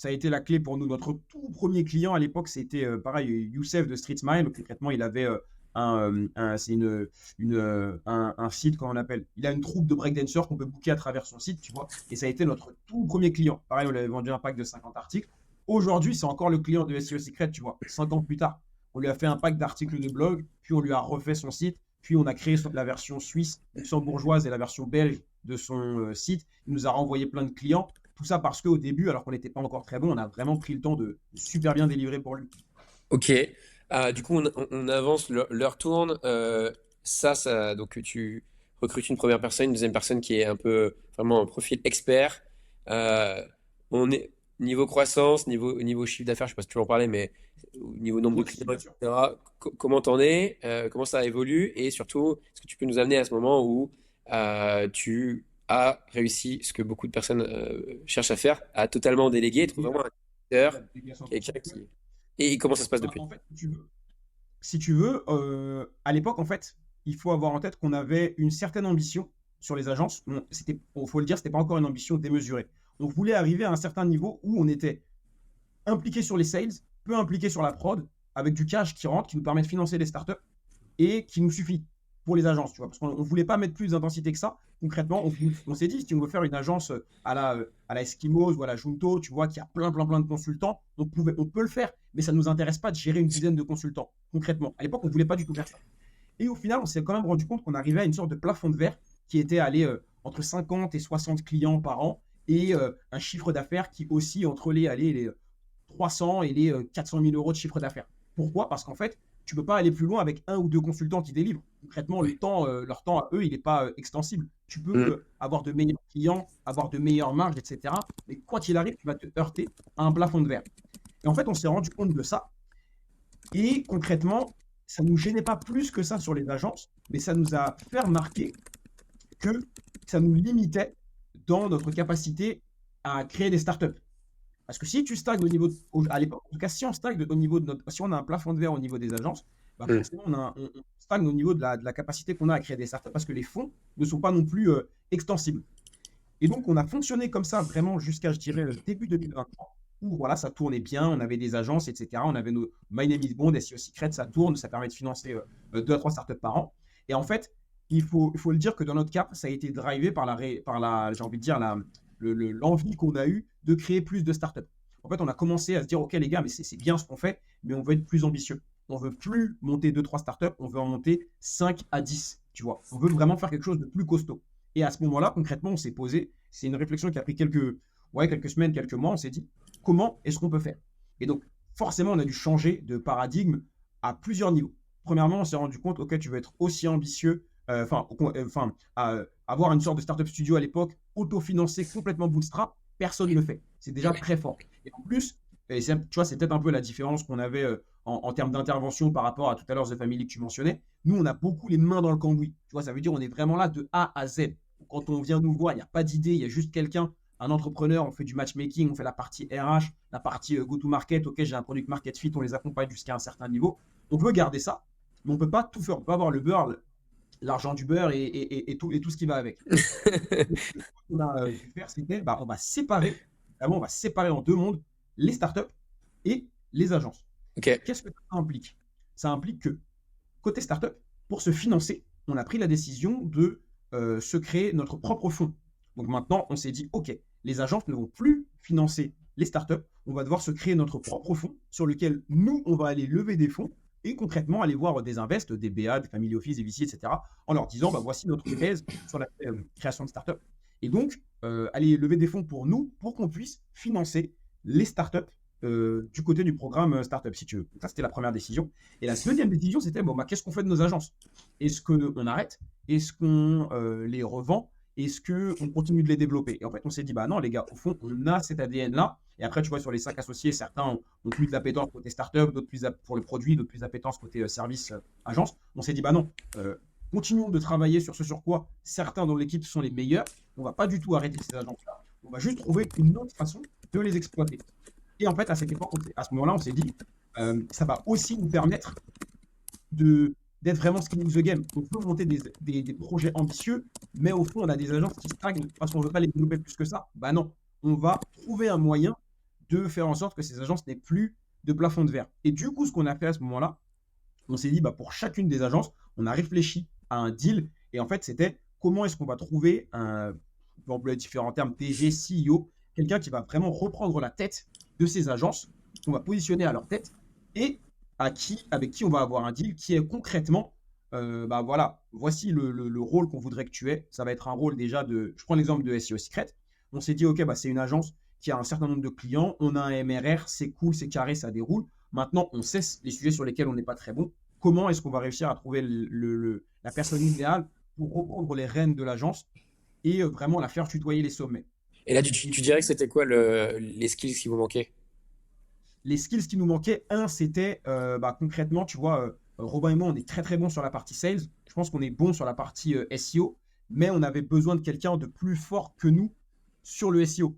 a été la clé pour nous. Notre tout premier client à l'époque, c'était pareil, Youssef de Street Smile. Concrètement, il avait c'est un site, comment on appelle. Il a une troupe de breakdancers qu'on peut booker à travers son site, tu vois. Et ça a été notre tout premier client. Pareil, on lui avait vendu un pack de 50 articles. Aujourd'hui, c'est encore le client de SEO Secret, tu vois. 5 ans plus tard, on lui a fait un pack d'articles de blog, puis on lui a refait son site, puis on a créé la version suisse, luxembourgeoise et la version belge de son site. Il nous a renvoyé plein de clients. Tout ça parce qu'au début, alors qu'on n'était pas encore très bon, on a vraiment pris le temps de super bien délivrer pour lui. Ok. Du coup, on avance, l'heure tourne. Donc tu recrutes une première personne, une deuxième personne qui est un peu vraiment un profil expert. Euh, on est niveau croissance, niveau chiffre d'affaires, je sais pas si tu veux en parler, mais au niveau nombre de Oui, clients, bien sûr. etc. Comment t'en es? Comment ça évolue? Et surtout, est-ce que tu peux nous amener à ce moment où tu as réussi ce que beaucoup de personnes cherchent à faire, à totalement déléguer, trouver vraiment un leader, quelqu'un qui. Et comment ça se passe Bah, depuis? en fait, si tu veux, à l'époque, en fait, il faut avoir en tête qu'on avait une certaine ambition sur les agences. Faut le dire, c'était pas encore une ambition démesurée. On voulait arriver à un certain niveau où on était impliqué sur les sales, peu impliqué sur la prod, avec du cash qui rentre, qui nous permet de financer des startups et qui nous suffit pour les agences, tu vois, parce qu'on ne voulait pas mettre plus d'intensité que ça. Concrètement, on s'est dit, si on veut faire une agence à la Eskimos ou à la Junto, tu vois, qui a plein de consultants, on peut le faire, mais ça ne nous intéresse pas de gérer une dizaine de consultants, concrètement. À l'époque, on ne voulait pas du tout faire ça. Et au final, on s'est quand même rendu compte qu'on arrivait à une sorte de plafond de verre qui était allé entre 50 et 60 clients par an et un chiffre d'affaires qui oscille entre les 300 et les 400 000 euros de chiffre d'affaires. Pourquoi? Parce qu'en fait, tu ne peux pas aller plus loin avec un ou deux consultants qui délivrent. Concrètement, Oui. leur temps à eux, il n'est pas extensible. Tu peux Mm. avoir de meilleurs clients, avoir de meilleures marges, etc. Mais quand il arrive, tu vas te heurter à un plafond de verre. Et en fait, on s'est rendu compte de ça. Et concrètement, ça ne nous gênait pas plus que ça sur les agences, mais ça nous a fait remarquer que ça nous limitait dans notre capacité à créer des startups. Parce que si tu stagnes au niveau, à l'époque, en tout cas, si on stagne au niveau de si on a un plafond de verre au niveau des agences, bah Mm. forcément, on stagne au niveau de la capacité qu'on a à créer des startups parce que les fonds ne sont pas non plus extensibles. Et donc, on a fonctionné comme ça vraiment jusqu'à, je dirais, le début 2023, où voilà, ça tournait bien, on avait des agences, etc. On avait nos My Name is Bond, SEO Secret, ça tourne, ça permet de financer 2 à 3 startups par an. Et en fait, il faut le dire que dans notre cas, ça a été drivé par j'ai envie de dire, l'envie qu'on a eue de créer plus de startups. En fait, on a commencé à se dire, OK, les gars, mais c'est bien ce qu'on fait, mais on veut être plus ambitieux. On veut plus monter 2 3 startups, on veut en monter 5 à 10, tu vois. On veut vraiment faire quelque chose de plus costaud. Et à ce moment-là, concrètement, on s'est posé, c'est une réflexion qui a pris quelques semaines, quelques mois, on s'est dit, comment est-ce qu'on peut faire? Et donc, forcément, on a dû changer de paradigme à plusieurs niveaux. Premièrement, on s'est rendu compte, OK, tu veux être aussi ambitieux, avoir une sorte de startup studio à l'époque, autofinancé, complètement bootstrap, personne ne le fait. C'est déjà très fort. Et en plus, tu vois, c'est peut-être un peu la différence qu'on avait en termes d'intervention par rapport à tout à l'heure The Family que tu mentionnais. Nous, on a beaucoup les mains dans le cambouis. Tu vois, ça veut dire on est vraiment là de A à Z. Quand on vient nous voir, il n'y a pas d'idée, il y a juste quelqu'un, un entrepreneur, on fait du matchmaking, on fait la partie RH, la partie go-to-market, ok, j'ai un product market fit, on les accompagne jusqu'à un certain niveau. On peut garder ça, mais on ne peut pas tout faire, on peut pas avoir le beurre, l'argent du beurre et tout ce qui va avec. Donc, ce qu'on a dû faire, c'était bah, on va séparer en deux mondes les startups et les agences. Ok. Qu'est-ce que ça implique? Ça implique que côté startup, pour se financer, on a pris la décision de se créer notre propre fonds. Donc maintenant, on s'est dit, OK, les agences ne vont plus financer les startups, on va devoir se créer notre propre fonds sur lequel nous, on va aller lever des fonds et concrètement aller voir des invests, des BA, des family office, des VC, etc., en leur disant, bah, voici notre thèse sur la création de startups. Et donc, aller lever des fonds pour nous, pour qu'on puisse financer les startups du côté du programme Startup, si tu veux. Donc ça, c'était la première décision. Et la deuxième décision, c'était, bon, bah, qu'est-ce qu'on fait de nos agences? Est-ce qu'on arrête? Est-ce qu'on les revend? Est-ce qu'on continue de les développer? Et en fait, on s'est dit, bah non, les gars, au fond, on a cet ADN-là. Et après, tu vois, sur les 5 associés, certains ont plus d'appétence côté startup, d'autres plus pour le produit, d'autres plus d'appétence côté service agence. On s'est dit, bah non, continuons de travailler sur ce sur quoi certains dans l'équipe sont les meilleurs. On ne va pas du tout arrêter ces agences-là. On va juste trouver une autre façon de les exploiter. Et en fait, à cette époque, à ce moment-là, on s'est dit, ça va aussi nous permettre d'être vraiment skinning the game. On peut monter des projets ambitieux, mais au fond, on a des agences qui stagnent parce qu'on ne veut pas les développer plus que ça. Bah non, on va trouver un moyen de faire en sorte que ces agences n'aient plus de plafond de verre. Et du coup, ce qu'on a fait à ce moment-là, on s'est dit, bah, pour chacune des agences, on a réfléchi à un deal. Et en fait, c'était comment est-ce qu'on va trouver on peut employer différents termes, DG, CEO, quelqu'un qui va vraiment reprendre la tête de ces agences, qu'on va positionner à leur tête et avec qui on va avoir un deal qui est concrètement, bah voilà, voici le rôle qu'on voudrait que tu aies. Ça va être un rôle déjà je prends l'exemple de SEO Secret. On s'est dit, OK, bah, c'est une agence qui a un certain nombre de clients, on a un MRR, c'est cool, c'est carré, ça déroule. Maintenant, on sait les sujets sur lesquels on n'est pas très bon. Comment est-ce qu'on va réussir à trouver la personne idéale pour reprendre les rênes de l'agence et vraiment la faire tutoyer les sommets? Et là, tu, Et tu dirais que c'était quoi les skills qui vous manquaient? les skills qui nous manquaient, c'était bah, concrètement, tu vois, Robin et moi, on est très très bons sur la partie sales. Je pense qu'on est bon sur la partie SEO, mais on avait besoin de quelqu'un de plus fort que nous sur le SEO.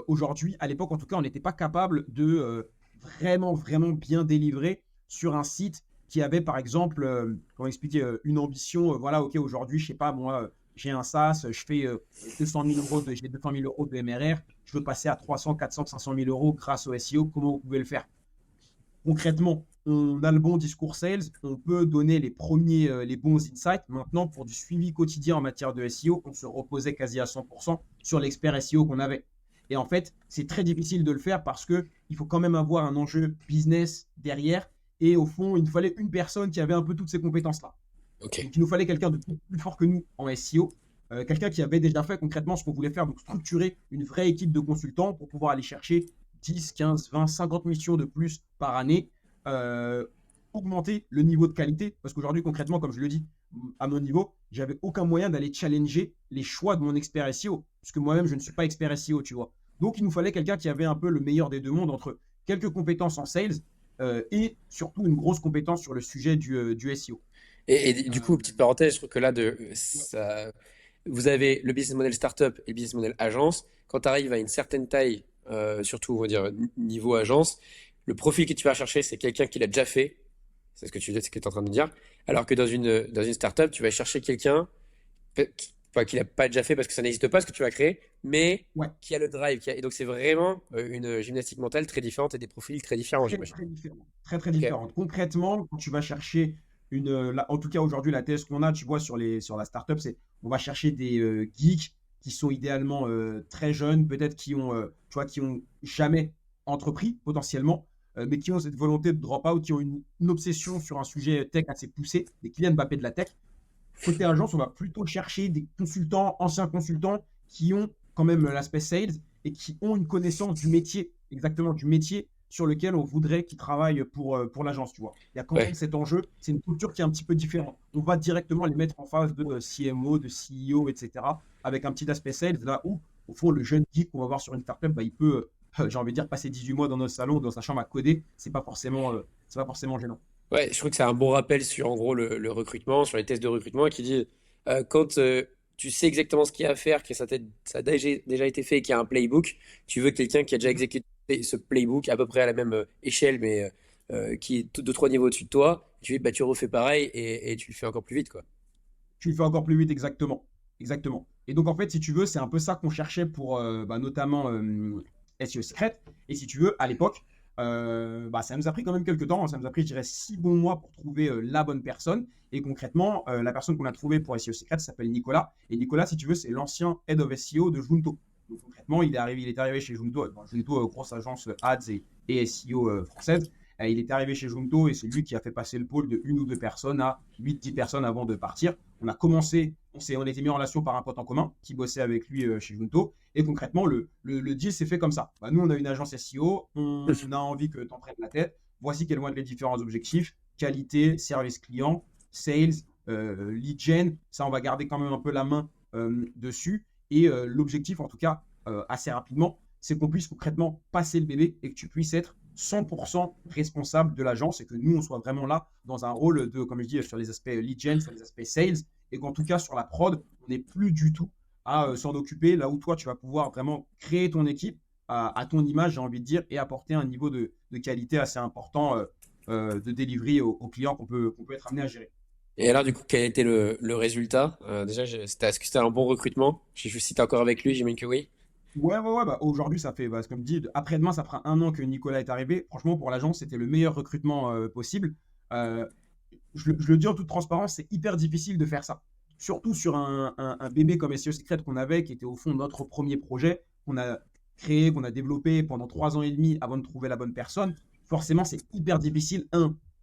Aujourd'hui, à l'époque en tout cas, on n'était pas capable de vraiment, vraiment bien délivrer sur un site qui avait par exemple, comment expliquer, une ambition, voilà, ok, aujourd'hui, je sais pas, moi, j'ai un SaaS, je fais 200 000 euros j'ai 200 000 euros de MRR, je veux passer à 300, 400, 500 000 euros grâce au SEO, comment vous pouvez le faire? Concrètement, on a le bon discours sales, on peut donner les bons insights. Maintenant, pour du suivi quotidien en matière de SEO, on se reposait quasi à 100% sur l'expert SEO qu'on avait. Et en fait, c'est très difficile de le faire parce qu'il faut quand même avoir un enjeu business derrière. Et au fond, il nous fallait une personne qui avait un peu toutes ces compétences-là. Ok. Donc, il nous fallait quelqu'un de plus fort que nous en SEO, quelqu'un qui avait déjà fait concrètement ce qu'on voulait faire, donc structurer une vraie équipe de consultants pour pouvoir aller chercher 10, 15, 20, 50 missions de plus par année, euh, augmenter le niveau de qualité, parce qu'aujourd'hui, concrètement, comme je le dis, à mon niveau, j'avais aucun moyen d'aller challenger les choix de mon expert SEO, puisque moi-même, je ne suis pas expert SEO, tu vois. Donc, il nous fallait quelqu'un qui avait un peu le meilleur des deux mondes entre quelques compétences en sales et surtout une grosse compétence sur le sujet du SEO. Et du coup, Euh, petite parenthèse, je trouve que là, ouais, vous avez le business model startup et le business model agence. Quand tu arrives à une certaine taille, surtout, on va dire, niveau agence, le profil que tu vas chercher, c'est quelqu'un qui l'a déjà fait. C'est ce que tu es en train de dire. Alors que dans une startup, tu vas chercher quelqu'un enfin, qui l'a pas déjà fait parce que ça n'existe pas ce que tu vas créer, mais ouais, qui a le drive. Et donc, c'est vraiment une gymnastique mentale très différente et des profils très différents, très, j'imagine. très différente. Très, très Ok. différente. Concrètement, quand tu vas chercher en tout cas aujourd'hui, la thèse qu'on a, tu vois, sur la startup, c'est on va chercher des geeks qui sont idéalement très jeunes, peut-être tu vois, qui ont jamais entrepris potentiellement, mais qui ont cette volonté de drop out, qui ont une obsession sur un sujet tech assez poussé, des clients Mbappé de la tech. Côté agence, on va plutôt chercher des consultants, anciens consultants, qui ont quand même l'aspect sales et qui ont une connaissance du métier, exactement du métier sur lequel on voudrait qu'ils travaillent pour l'agence, tu vois. Il y a quand même Ouais. cet enjeu, c'est une culture qui est un petit peu différente. On va directement les mettre en face de CMO, de CEO, etc., avec un petit aspect sales, là où, au fond, le jeune geek qu'on va voir sur une startup, bah, il peut, j'ai envie de dire, passer 18 mois dans notre salon, dans sa chambre à coder, c'est pas forcément gênant. Ouais, je trouve que c'est un bon rappel sur en gros le recrutement, sur les tests de recrutement qui dit quand tu sais exactement ce qu'il y a à faire, que ça a déjà été fait et qu'il y a un playbook, tu veux quelqu'un qui a déjà Mhm. exécuté ce playbook à peu près à la même échelle, mais qui est deux, trois niveaux au-dessus de toi. Bah, tu refais pareil et tu le fais encore plus vite, quoi. Tu le fais encore plus vite, exactement. Exactement. Et donc, en fait, si tu veux, c'est un peu ça qu'on cherchait pour bah, notamment SEO Secret. Et si tu veux, à l'époque, bah, ça nous a pris quand même quelques temps. Ça nous a pris, je dirais, 6 bons mois pour trouver la bonne personne. Et concrètement, la personne qu'on a trouvée pour SEO Secret s'appelle Nicolas. Et Nicolas, si tu veux, c'est l'ancien head of SEO de Junto. Donc, concrètement, il est arrivé chez Junto. Bon, Junto, grosse agence ads et SEO française. Il est arrivé chez Junto et c'est lui qui a fait passer le pôle de une ou deux personnes à 8, 10 personnes avant de partir. On a commencé, on a été mis en relation par un pote en commun qui bossait avec lui chez Junto. Et concrètement, le deal s'est fait comme ça. Bah, nous, on a une agence SEO, on a envie que tu en prennes la tête. Voici quels vont être les différents objectifs qualité, service client, sales, lead gen. Ça, on va garder quand même un peu la main dessus. Et l'objectif, en tout cas, assez rapidement, c'est qu'on puisse concrètement passer le bébé et que tu puisses être 100% responsable de l'agence et que nous, on soit vraiment là dans un rôle de, comme je dis, sur les aspects lead gen, sur les aspects sales, et qu'en tout cas, sur la prod, on n'est plus du tout à s'en occuper, là où toi, tu vas pouvoir vraiment créer ton équipe à ton image, j'ai envie de dire, et apporter un niveau de qualité assez important de delivery aux clients qu'on peut être amené à gérer. Et alors, du coup, quel était le résultat? Déjà, est-ce que c'était un bon recrutement? Je sais si t'es encore avec lui, j'imagine que oui. Ouais, ouais, ouais. Bah, aujourd'hui, ça fait, bah, comme dit, après-demain, ça fera 1 an que Nicolas est arrivé. Franchement, pour l'agence, c'était le meilleur recrutement possible. Euh, je le dis en toute transparence, c'est hyper difficile de faire ça. Surtout sur un bébé comme SEO Secret qu'on avait, qui était au fond notre premier projet, qu'on a créé, qu'on a développé pendant 3 ans et demi avant de trouver la bonne personne. Forcément, c'est hyper difficile,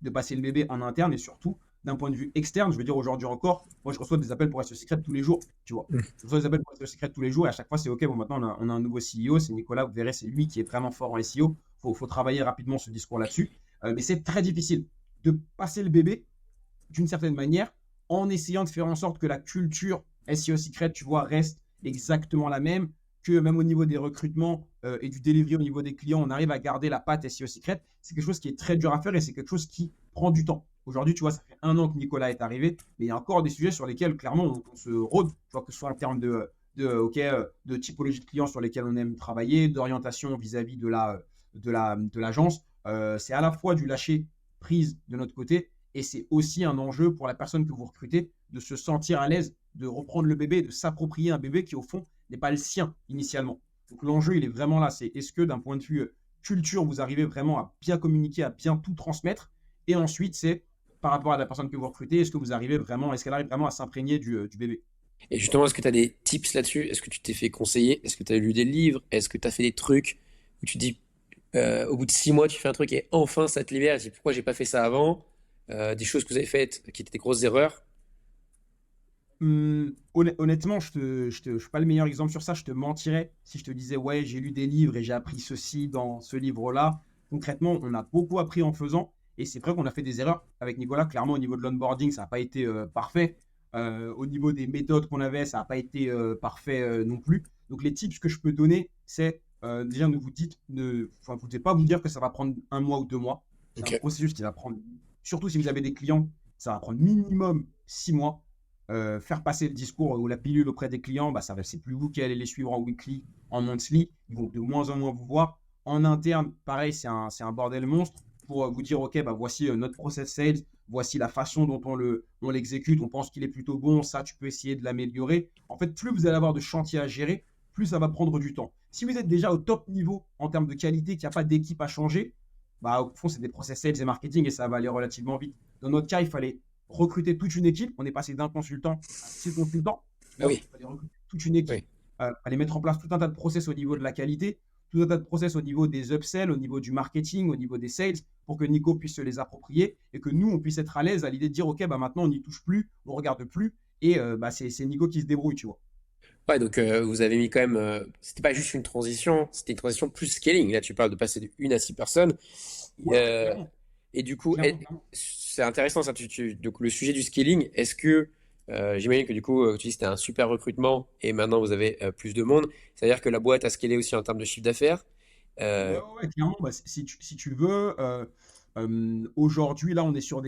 de passer le bébé en interne et surtout, d'un point de vue externe, je veux dire aujourd'hui encore, moi je reçois des appels pour SEO Secret tous les jours, tu vois. Je reçois des appels pour SEO Secret tous les jours et à chaque fois, c'est OK, bon, maintenant on a un nouveau CEO, c'est Nicolas, vous verrez, c'est lui qui est vraiment fort en SEO. Faut travailler rapidement ce discours là-dessus. Mais c'est très difficile de passer le bébé d'une certaine manière, en essayant de faire en sorte que la culture SEO Secret, tu vois, reste exactement la même, que même au niveau des recrutements et du delivery au niveau des clients, on arrive à garder la patte SEO Secret. C'est quelque chose qui est très dur à faire et c'est quelque chose qui prend du temps. Aujourd'hui, tu vois, ça fait 1 an que Nicolas est arrivé, mais il y a encore des sujets sur lesquels, clairement, on se rôde, tu vois, que ce soit en termes de typologie de clients sur lesquels on aime travailler, d'orientation vis-à-vis de l'agence. C'est à la fois du lâcher prise de notre côté, et c'est aussi un enjeu pour la personne que vous recrutez de se sentir à l'aise, de reprendre le bébé, de s'approprier un bébé qui, au fond, n'est pas le sien initialement. Donc l'enjeu, il est vraiment là. C'est est-ce que d'un point de vue culture, vous arrivez vraiment à bien communiquer, à bien tout transmettre. Et ensuite, c'est par rapport à la personne que vous recrutez, est-ce qu'elle arrive vraiment à s'imprégner du bébé. Et justement, est-ce que tu as des tips là-dessus? Est-ce que tu t'es fait conseiller? Est-ce que tu as lu des livres? Est-ce que tu as fait des trucs où tu dis, au bout de 6 mois, tu fais un truc et enfin ça te libère? Et tu dis, pourquoi j'ai pas fait ça avant? Des choses que vous avez faites qui étaient des grosses erreurs? Honnêtement, je suis pas le meilleur exemple sur ça. Je te mentirais si je te disais, ouais, j'ai lu des livres et j'ai appris ceci dans ce livre-là. Concrètement, on a beaucoup appris en faisant. Et c'est vrai qu'on a fait des erreurs avec Nicolas. Clairement, au niveau de l'onboarding, ça n'a pas été parfait. Au niveau des méthodes qu'on avait, ça n'a pas été parfait non plus. Donc, les tips que je peux donner, c'est déjà ne vous dites, enfin, vous ne devez pas vous dire que ça va prendre 1 mois ou 2 mois. C'est un Ok. processus qui va prendre, surtout si vous avez des clients, ça va prendre minimum 6 mois. Faire passer le discours ou la pilule auprès des clients, bah, c'est plus vous qui allez les suivre en weekly, en monthly. Ils vont de moins en moins vous voir. En interne, pareil, c'est un bordel monstre pour vous dire, OK, bah, voici notre process sales, voici la façon dont on l'exécute, on pense qu'il est plutôt bon, ça, tu peux essayer de l'améliorer. En fait, plus vous allez avoir de chantiers à gérer, plus ça va prendre du temps. Si vous êtes déjà au top niveau en termes de qualité, qu'il n'y a pas d'équipe à changer, bah, au fond, c'est des process sales et marketing et ça va aller relativement vite. Dans notre cas, il fallait recruter toute une équipe. On est passé d'un consultant à 6 consultants. Ah Là, oui, il fallait recruter toute une équipe. oui. Il fallait mettre en place tout un tas de process au niveau de la qualité, tout un tas de process au niveau des upsells, au niveau du marketing, au niveau des sales, pour que Nico puisse se les approprier et que nous, on puisse être à l'aise à l'idée de dire, OK, bah maintenant, on n'y touche plus, on ne regarde plus. Et bah, c'est Nico qui se débrouille, tu vois. Ouais, donc vous avez mis quand même. C'était pas juste une transition, c'était une transition plus scaling. Là, tu parles de passer de 1 à 6 personnes. Ouais, ouais, Euh, clairement. et du coup, Clairement, clairement. c'est intéressant ça. Donc le sujet du scaling, est-ce que j'imagine que du coup, tu dis que c'était un super recrutement et maintenant vous avez plus de monde. C'est-à-dire que la boîte a scalé aussi en termes de chiffre d'affaires. Ouais, Euh, ouais, ouais, clairement, bah, si tu veux, aujourd'hui, là, on est sur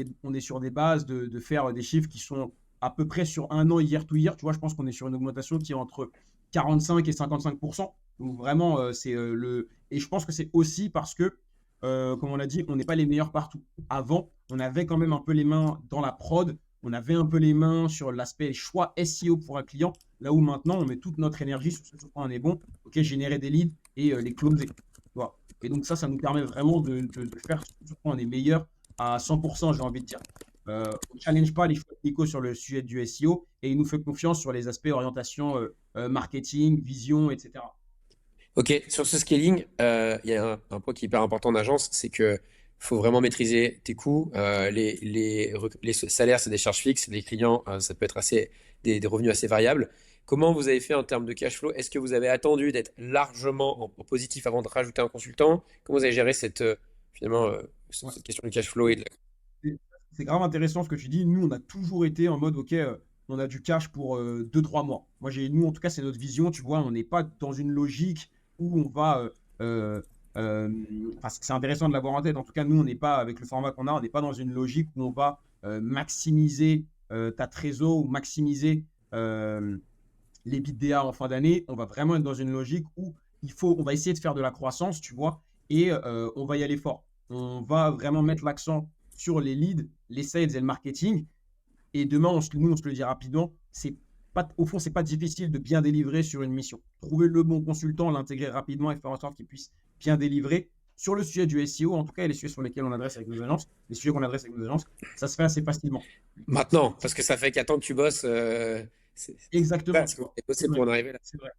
des bases de faire des chiffres qui sont à peu près sur un an, year to year. Tu vois, je pense qu'on est sur une augmentation qui est entre 45 et 55%. Donc vraiment, Et je pense que c'est aussi parce que, comme on l'a dit, on n'est pas les meilleurs partout. Avant, on avait quand même un peu les mains dans la prod, on avait un peu les mains sur l'aspect choix SEO pour un client, là où maintenant, on met toute notre énergie sur ce sur quoi on est bon, ok, générer des leads et les closer. Tu vois. Et donc ça nous permet vraiment de faire sur quoi on est meilleur à 100%, j'ai envie de dire. On ne challenge pas les choix techniques sur le sujet du SEO et il nous fait confiance sur les aspects orientation, marketing, vision, etc. ok, sur ce scaling, il y a un point qui est hyper important en agence, c'est que faut vraiment maîtriser tes coûts. Les salaires, c'est des charges fixes. Les clients, ça peut être des revenus assez variables. Comment vous avez fait en termes de cash flow? Est-ce que vous avez attendu d'être largement en positif avant de rajouter un consultant? Comment vous avez géré finalement, Ouais. cette question du cash flow et de la... C'est c'est grave intéressant ce que tu dis. Nous, on a toujours été en mode, OK, on a du cash pour 2-3 mois. Nous, en tout cas, c'est notre vision. Tu vois, on n'est pas dans une logique où on va. Euh, enfin, c'est intéressant de l'avoir en tête. En tout cas, nous, on n'est pas, avec le format qu'on a, on n'est pas dans une logique où on va maximiser ta trésor ou maximiser les BITDA en fin d'année. On va vraiment être dans une logique où on va essayer de faire de la croissance, tu vois, et on va y aller fort. On va vraiment mettre l'accent sur les leads, les sales et le marketing. Et demain, nous, on se le dit rapidement, au fond, c'est pas difficile de bien délivrer sur une mission. Trouver le bon consultant, l'intégrer rapidement et faire en sorte qu'il puisse bien délivrer. Sur le sujet du SEO, en tout cas, et les sujets sur lesquels on adresse avec nos agences, les sujets qu'on adresse avec nos agences, ça se fait assez facilement. Maintenant, parce que ça fait 4 ans que tu bosses, c'est ça, Exactement, ce tu que vous vois. avez C'est bossé pour vrai. en arriver là. C'est vrai.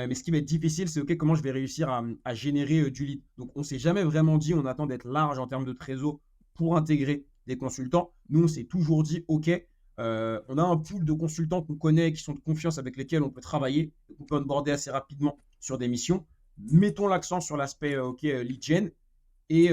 Mais ce qui va être difficile, c'est OK, comment je vais réussir à générer du lead. Donc, on ne s'est jamais vraiment dit, on attend d'être large en termes de trésor pour intégrer des consultants. Nous, on s'est toujours dit, OK, on a un pool de consultants qu'on connaît, qui sont de confiance, avec lesquels on peut travailler, on peut onboarder assez rapidement sur des missions. Mettons l'accent sur l'aspect OK, lead gen. Et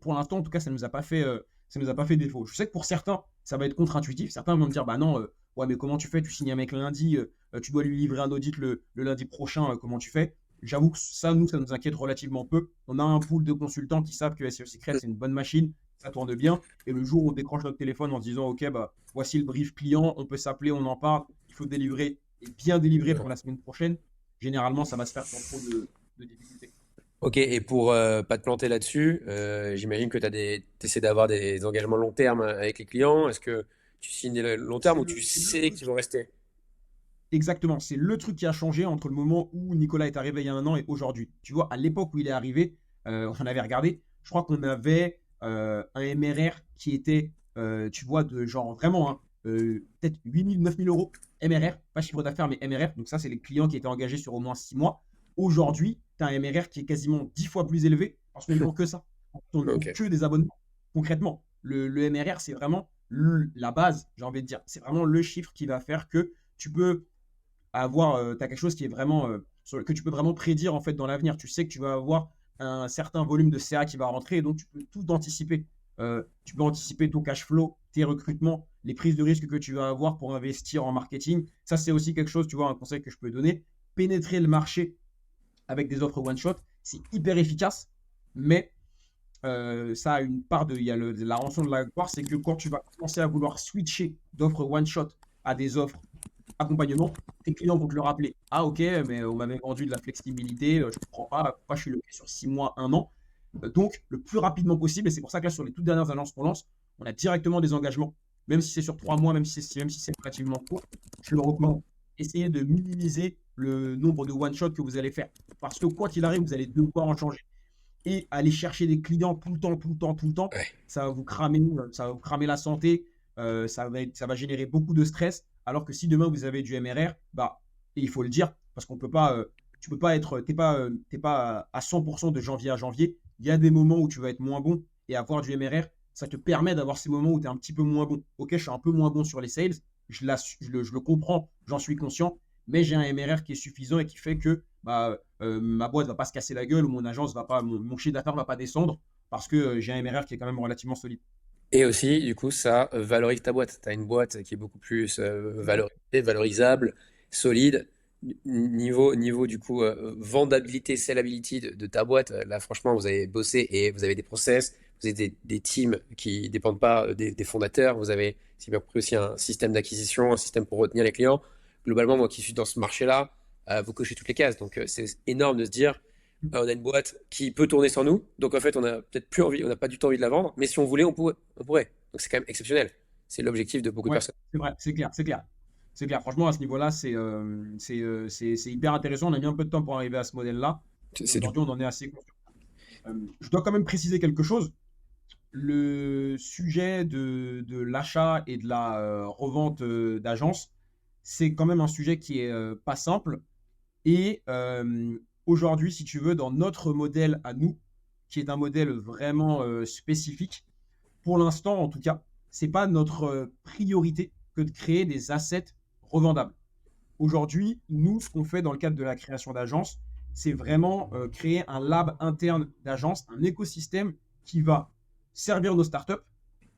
pour l'instant, en tout cas, ça nous a pas fait défaut. Je sais que pour certains, ça va être contre-intuitif. Certains vont me dire, bah non, ouais, mais comment tu fais? Tu signes un mec lundi, tu dois lui livrer un audit le lundi prochain, comment tu fais? J'avoue que ça, nous, ça nous inquiète relativement peu. On a un pool de consultants qui savent que SEO Secret, c'est une bonne machine, ça tourne bien. Et le jour où on décroche notre téléphone en se disant, OK, bah voici le brief client, on peut s'appeler, on en parle, il faut délivrer et bien délivrer pour la semaine prochaine. Généralement, ça va se faire sans trop de difficultés. Ok, et pour pas te planter là-dessus, j'imagine que tu essaies d'avoir des engagements long terme avec les clients. Est-ce que tu signes des long terme C'est ou tu le sais truc. qu'ils vont rester? Exactement, c'est le truc qui a changé entre le moment où Nicolas est arrivé il y a 1 an et aujourd'hui. Tu vois, à l'époque où il est arrivé, on avait regardé, je crois qu'on avait un MRR qui était, tu vois, de genre vraiment, hein, peut-être 8 000, 9 000 euros MRR, pas chiffre d'affaires, mais MRR. Donc ça, c'est les clients qui étaient engagés sur au moins 6 mois. Aujourd'hui, tu as un MRR qui est quasiment 10 fois plus élevé parce qu'on ne vend que ça. On ne vend Ok. que des abonnements. Concrètement, le MRR, c'est vraiment la base, j'ai envie de dire. C'est vraiment le chiffre qui va faire que tu peux avoir, tu as quelque chose qui est vraiment, que tu peux vraiment prédire en fait dans l'avenir. Tu sais que tu vas avoir un certain volume de CA qui va rentrer et donc tu peux tout anticiper. Tu peux anticiper ton cash flow, tes recrutements, les prises de risque que tu vas avoir pour investir en marketing. Ça, c'est aussi quelque chose, tu vois, un conseil que je peux donner. Pénétrer le marché avec des offres one shot, c'est hyper efficace, mais ça a une part de, il y a la rançon de la gloire, c'est que quand tu vas commencer à vouloir switcher d'offres one shot à des offres accompagnement, tes clients vont te le rappeler. Ah ok, mais on m'avait vendu de la flexibilité, je ne comprends pas, pourquoi je suis bloqué sur 6 mois, 1 an. Donc, le plus rapidement possible, et c'est pour ça que là, sur les toutes dernières annonces qu'on lance, on a directement des engagements, même si c'est sur 3 mois, même si c'est relativement court, je le recommande. Essayez de minimiser le nombre de one-shot que vous allez faire. Parce que quoi qu'il arrive, vous allez devoir en changer. Et aller chercher des clients tout le temps, tout le temps, tout le temps, Ouais. ça va vous cramer la santé, ça va générer beaucoup de stress. Alors que si demain vous avez du MRR, bah, et il faut le dire, parce qu'on peut pas, tu peux pas être, t'es pas à 100% de janvier à janvier. Il y a des moments où tu vas être moins bon et avoir du MRR, ça te permet d'avoir ces moments où tu es un petit peu moins bon. Ok, je suis un peu moins bon sur les sales, je le comprends, j'en suis conscient, mais j'ai un MRR qui est suffisant et qui fait que bah, ma boîte va pas se casser la gueule ou mon agence va pas, mon chiffre d'affaires va pas descendre parce que j'ai un MRR qui est quand même relativement solide. Et aussi, du coup, ça valorise ta boîte. Tu as une boîte qui est beaucoup plus Ouais, valorisée, valorisable, solide. Niveau du coup, vendabilité, sellability de ta boîte, là, franchement, vous avez bossé et vous avez des process, vous avez des teams qui dépendent pas des fondateurs. Vous avez, si bien compris, aussi un système d'acquisition, un système pour retenir les clients. Globalement, moi qui suis dans ce marché-là, vous cochez toutes les cases. Donc, c'est énorme de se dire, on a une boîte qui peut tourner sans nous. Donc en fait, on a peut-être plus envie, on n'a pas du tout envie de la vendre, mais si on voulait, on pourrait. Donc c'est quand même exceptionnel. C'est l'objectif de beaucoup de ouais, personnes. c'est vrai, c'est clair, c'est clair. C'est clair. Franchement, à ce niveau-là, c'est hyper intéressant. On a mis un peu de temps pour arriver à ce modèle-là. Et C'est du aujourd'hui, on en est assez confiant. Je dois quand même préciser quelque chose. Le sujet de l'achat et de la revente d'agence, c'est quand même un sujet qui est pas simple. Et aujourd'hui, si tu veux, dans notre modèle à nous, qui est un modèle vraiment spécifique, pour l'instant en tout cas, c'est pas notre priorité que de créer des assets revendables. Aujourd'hui, nous, ce qu'on fait dans le cadre de la création d'agences, c'est vraiment créer un lab interne d'agence, un écosystème qui va servir nos startups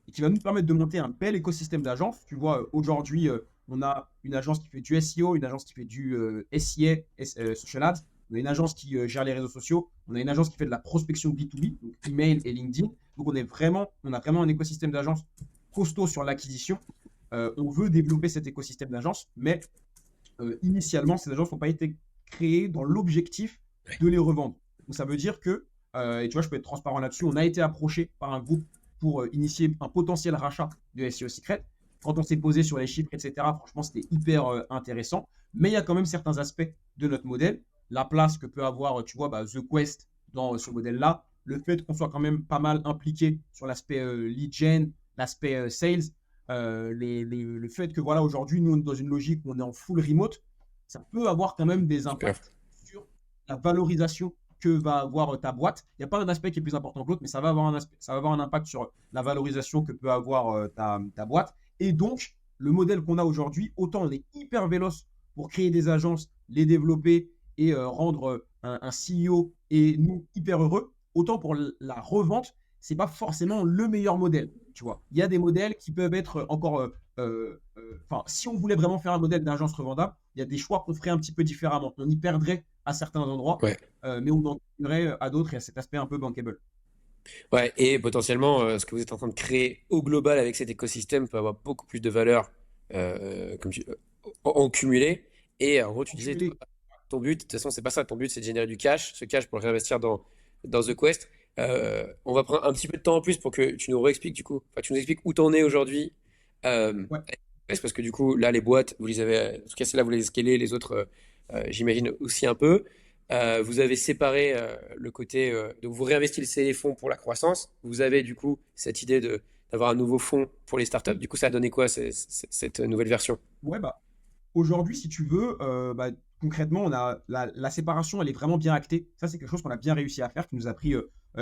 et qui va nous permettre de monter un bel écosystème d'agences. Tu vois, aujourd'hui, on a une agence qui fait du SEO, une agence qui fait du SIA, Social Ads, on a une agence qui gère les réseaux sociaux, on a une agence qui fait de la prospection B2B, donc email et LinkedIn. Donc on a vraiment un écosystème d'agences costaud sur l'acquisition. On veut développer cet écosystème d'agences, mais initialement, ces agences n'ont pas été créées dans l'objectif de les revendre. Donc ça veut dire que, et tu vois, je peux être transparent là-dessus, on a été approché par un groupe pour initier un potentiel rachat de SEO Secret. Quand on s'est posé sur les chiffres, etc., franchement, c'était hyper intéressant. Mais il y a quand même certains aspects de notre modèle. La place que peut avoir, tu vois, The Quest dans ce modèle-là, le fait qu'on soit quand même pas mal impliqué sur l'aspect lead gen, l'aspect sales, le fait que voilà, aujourd'hui, nous, on est dans une logique où on est en full remote, ça peut avoir quand même des super. impacts sur la valorisation que va avoir ta boîte. Il n'y a pas un aspect qui est plus important que l'autre, mais ça va avoir un impact sur la valorisation que peut avoir ta boîte. Et donc, le modèle qu'on a aujourd'hui, autant on est hyper véloce pour créer des agences, les développer et rendre un CEO et nous hyper heureux, autant pour la revente, c'est pas forcément le meilleur modèle. Tu vois, il y a des modèles qui peuvent être encore. Enfin, si on voulait vraiment faire un modèle d'agence revendable, il y a des choix qu'on ferait un petit peu différemment. On y perdrait à certains endroits, Ouais. mais on en gagnerait à d'autres. Il y a cet aspect un peu bankable. Ouais, et potentiellement, ce que vous êtes en train de créer au global avec cet écosystème peut avoir beaucoup plus de valeur en cumulé. Et en gros, tu En disais, cumulé, ton but, de toute façon, c'est pas ça. Ton but, c'est de générer du cash. Ce cash pour le réinvestir dans The Quest. On va prendre un petit peu de temps en plus pour que tu nous réexpliques du coup. Enfin, tu nous expliques où t'en es aujourd'hui. ouais, Parce que du coup, là, les boîtes, vous les avez, en tout cas, celle-là, vous les scalez, les autres, j'imagine aussi un peu. Vous avez séparé le côté, donc vous réinvestissez les fonds pour la croissance. Vous avez du coup cette idée d'avoir un nouveau fonds pour les startups. Du coup, ça a donné quoi cette nouvelle version? ouais, bah, aujourd'hui, si tu veux, bah, concrètement, on a la séparation, elle est vraiment bien actée. Ça, c'est quelque chose qu'on a bien réussi à faire, qui nous a pris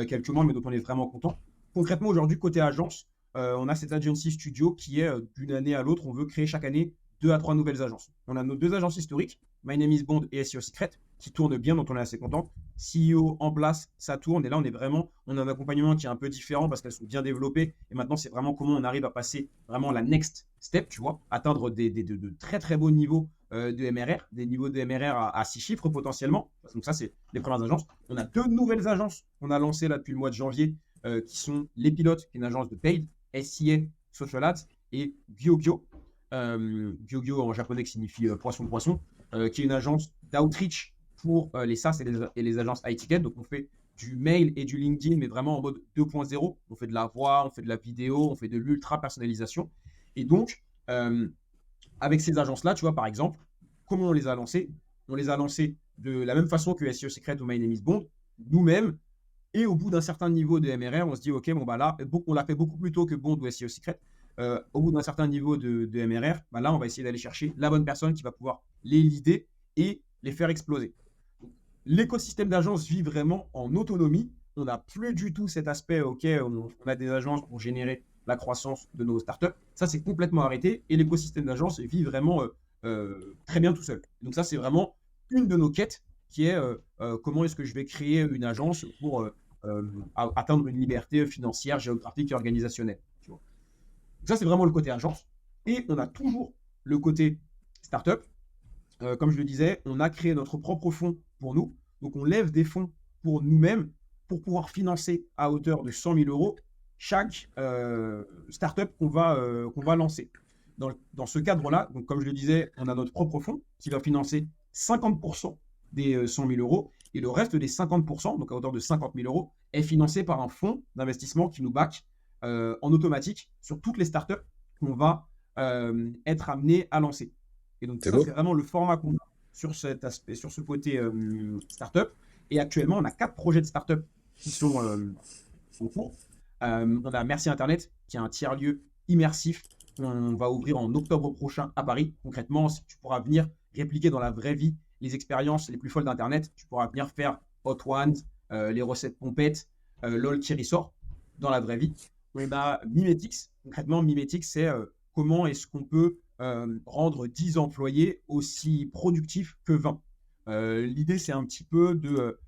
quelques mois, mais dont on est vraiment content. Concrètement, aujourd'hui, côté agence, on a cette agency studio qui est d'une année à l'autre, on veut créer chaque année 2 à 3 nouvelles agences. On a nos 2 agences historiques, My Name is Bond et SEO Secret, qui tournent bien, dont on est assez content. CEO en place, ça tourne. Et là, on a un accompagnement qui est un peu différent parce qu'elles sont bien développées. Et maintenant, c'est vraiment comment on arrive à passer vraiment la next step, tu vois, atteindre de très très beaux niveaux de MRR, des niveaux de MRR à 6 chiffres potentiellement. Donc ça, c'est les premières agences. On a 2 nouvelles agences qu'on a lancées là depuis le mois de janvier, qui sont Les Pilotes, qui est une agence de paid, SIA, Social Ads, et Gyogyo. Gyogyo en japonais qui signifie poisson, qui est une agence d'outreach pour les SaaS et les agences high ticket. Donc, on fait du mail et du LinkedIn, mais vraiment en mode 2.0. On fait de la voix, on fait de la vidéo, on fait de l'ultra personnalisation. Et donc, avec ces agences-là, tu vois, par exemple, comment on les a lancées? On les a lancées de la même façon que SEO Secret ou My Name is Bond, nous-mêmes. Et au bout d'un certain niveau de MRR, on se dit, OK, bon, bah là, on l'a fait beaucoup plus tôt que Bond ou SEO Secret. Au bout d'un certain niveau de MRR, bah là, on va essayer d'aller chercher la bonne personne qui va pouvoir les leader et les faire exploser. L'écosystème d'agence vit vraiment en autonomie. On n'a plus du tout cet aspect, OK, on a des agences pour générer la croissance de nos startups. Ça, c'est complètement arrêté et l'écosystème d'agence vit vraiment très bien tout seul. Donc ça, c'est vraiment une de nos quêtes qui est comment est-ce que je vais créer une agence pour atteindre une liberté financière, géographique et organisationnelle. Tu vois. Donc ça, c'est vraiment le côté agence. Et on a toujours le côté startup. Comme je le disais, on a créé notre propre fonds pour nous. Donc, on lève des fonds pour nous-mêmes pour pouvoir financer à hauteur de 100 000 euros chaque startup qu'on va lancer. Dans ce cadre-là, donc comme je le disais, on a notre propre fonds qui va financer 50% des 100 000 euros et le reste des 50%, donc à hauteur de 50 000 euros, est financé par un fonds d'investissement qui nous back en automatique sur toutes les startups qu'on va être amené à lancer. Et donc, C'est ça, beau. c'est vraiment le format qu'on a sur cet aspect, sur ce côté startup. Et actuellement, on a 4 projets de startup qui sont en cours. On a Merci Internet, qui est un tiers-lieu immersif. On va ouvrir en octobre prochain à Paris. Concrètement, tu pourras venir répliquer dans la vraie vie les expériences les plus folles d'Internet. Tu pourras venir faire Hot Ones, les recettes pompettes, LOL qui ressort dans la vraie vie. On a Mimetix. Concrètement, Mimetix, c'est comment est-ce qu'on peut rendre 10 employés aussi productifs que 20. L'idée, c'est un petit peu de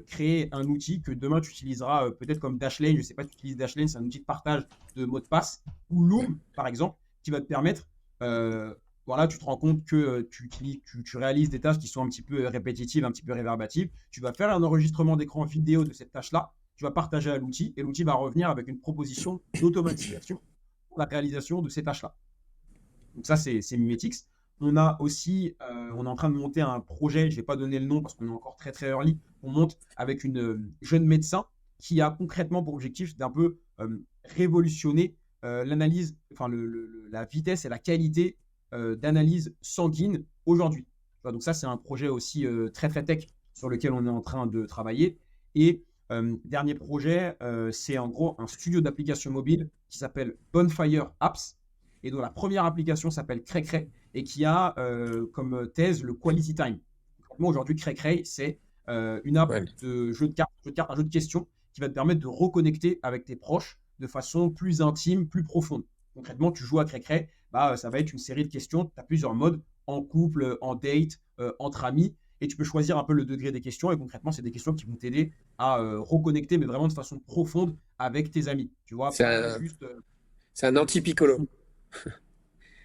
créer un outil que demain tu utiliseras peut-être comme Dashlane. Je ne sais pas si tu utilises Dashlane, c'est un outil de partage de mots de passe. Ou Loom, par exemple, qui va te permettre, voilà, tu te rends compte que tu réalises des tâches qui sont un petit peu répétitives, un petit peu réverbatives. Tu vas faire un enregistrement d'écran vidéo de cette tâche-là. Tu vas partager à l'outil et l'outil va revenir avec une proposition d'automatisation pour la réalisation de ces tâches-là. Donc ça, c'est Mimetix. On a aussi, on est en train de monter un projet, je ne vais pas donner le nom parce qu'on est encore très très early. On monte avec une jeune médecin qui a concrètement pour objectif d'un peu révolutionner l'analyse, enfin la vitesse et la qualité d'analyse sanguine aujourd'hui. Donc ça, c'est un projet aussi très très tech sur lequel on est en train de travailler. Et dernier projet, c'est en gros un studio d'applications mobiles qui s'appelle Bonfire Apps et dont la première application s'appelle Cray et qui a comme thèse le quality time. Moi, aujourd'hui, Cray, c'est une app Ouais. de jeu de cartes, un jeu de questions qui va te permettre de reconnecter avec tes proches de façon plus intime, plus profonde. Concrètement, tu joues à Cray, bah, ça va être une série de questions. Tu as plusieurs modes, en couple, en date, entre amis, et tu peux choisir un peu le degré des questions. Et concrètement, c'est des questions qui vont t'aider à reconnecter, mais vraiment de façon profonde avec tes amis. Tu vois, C'est pas un, juste c'est un anti-piccolo.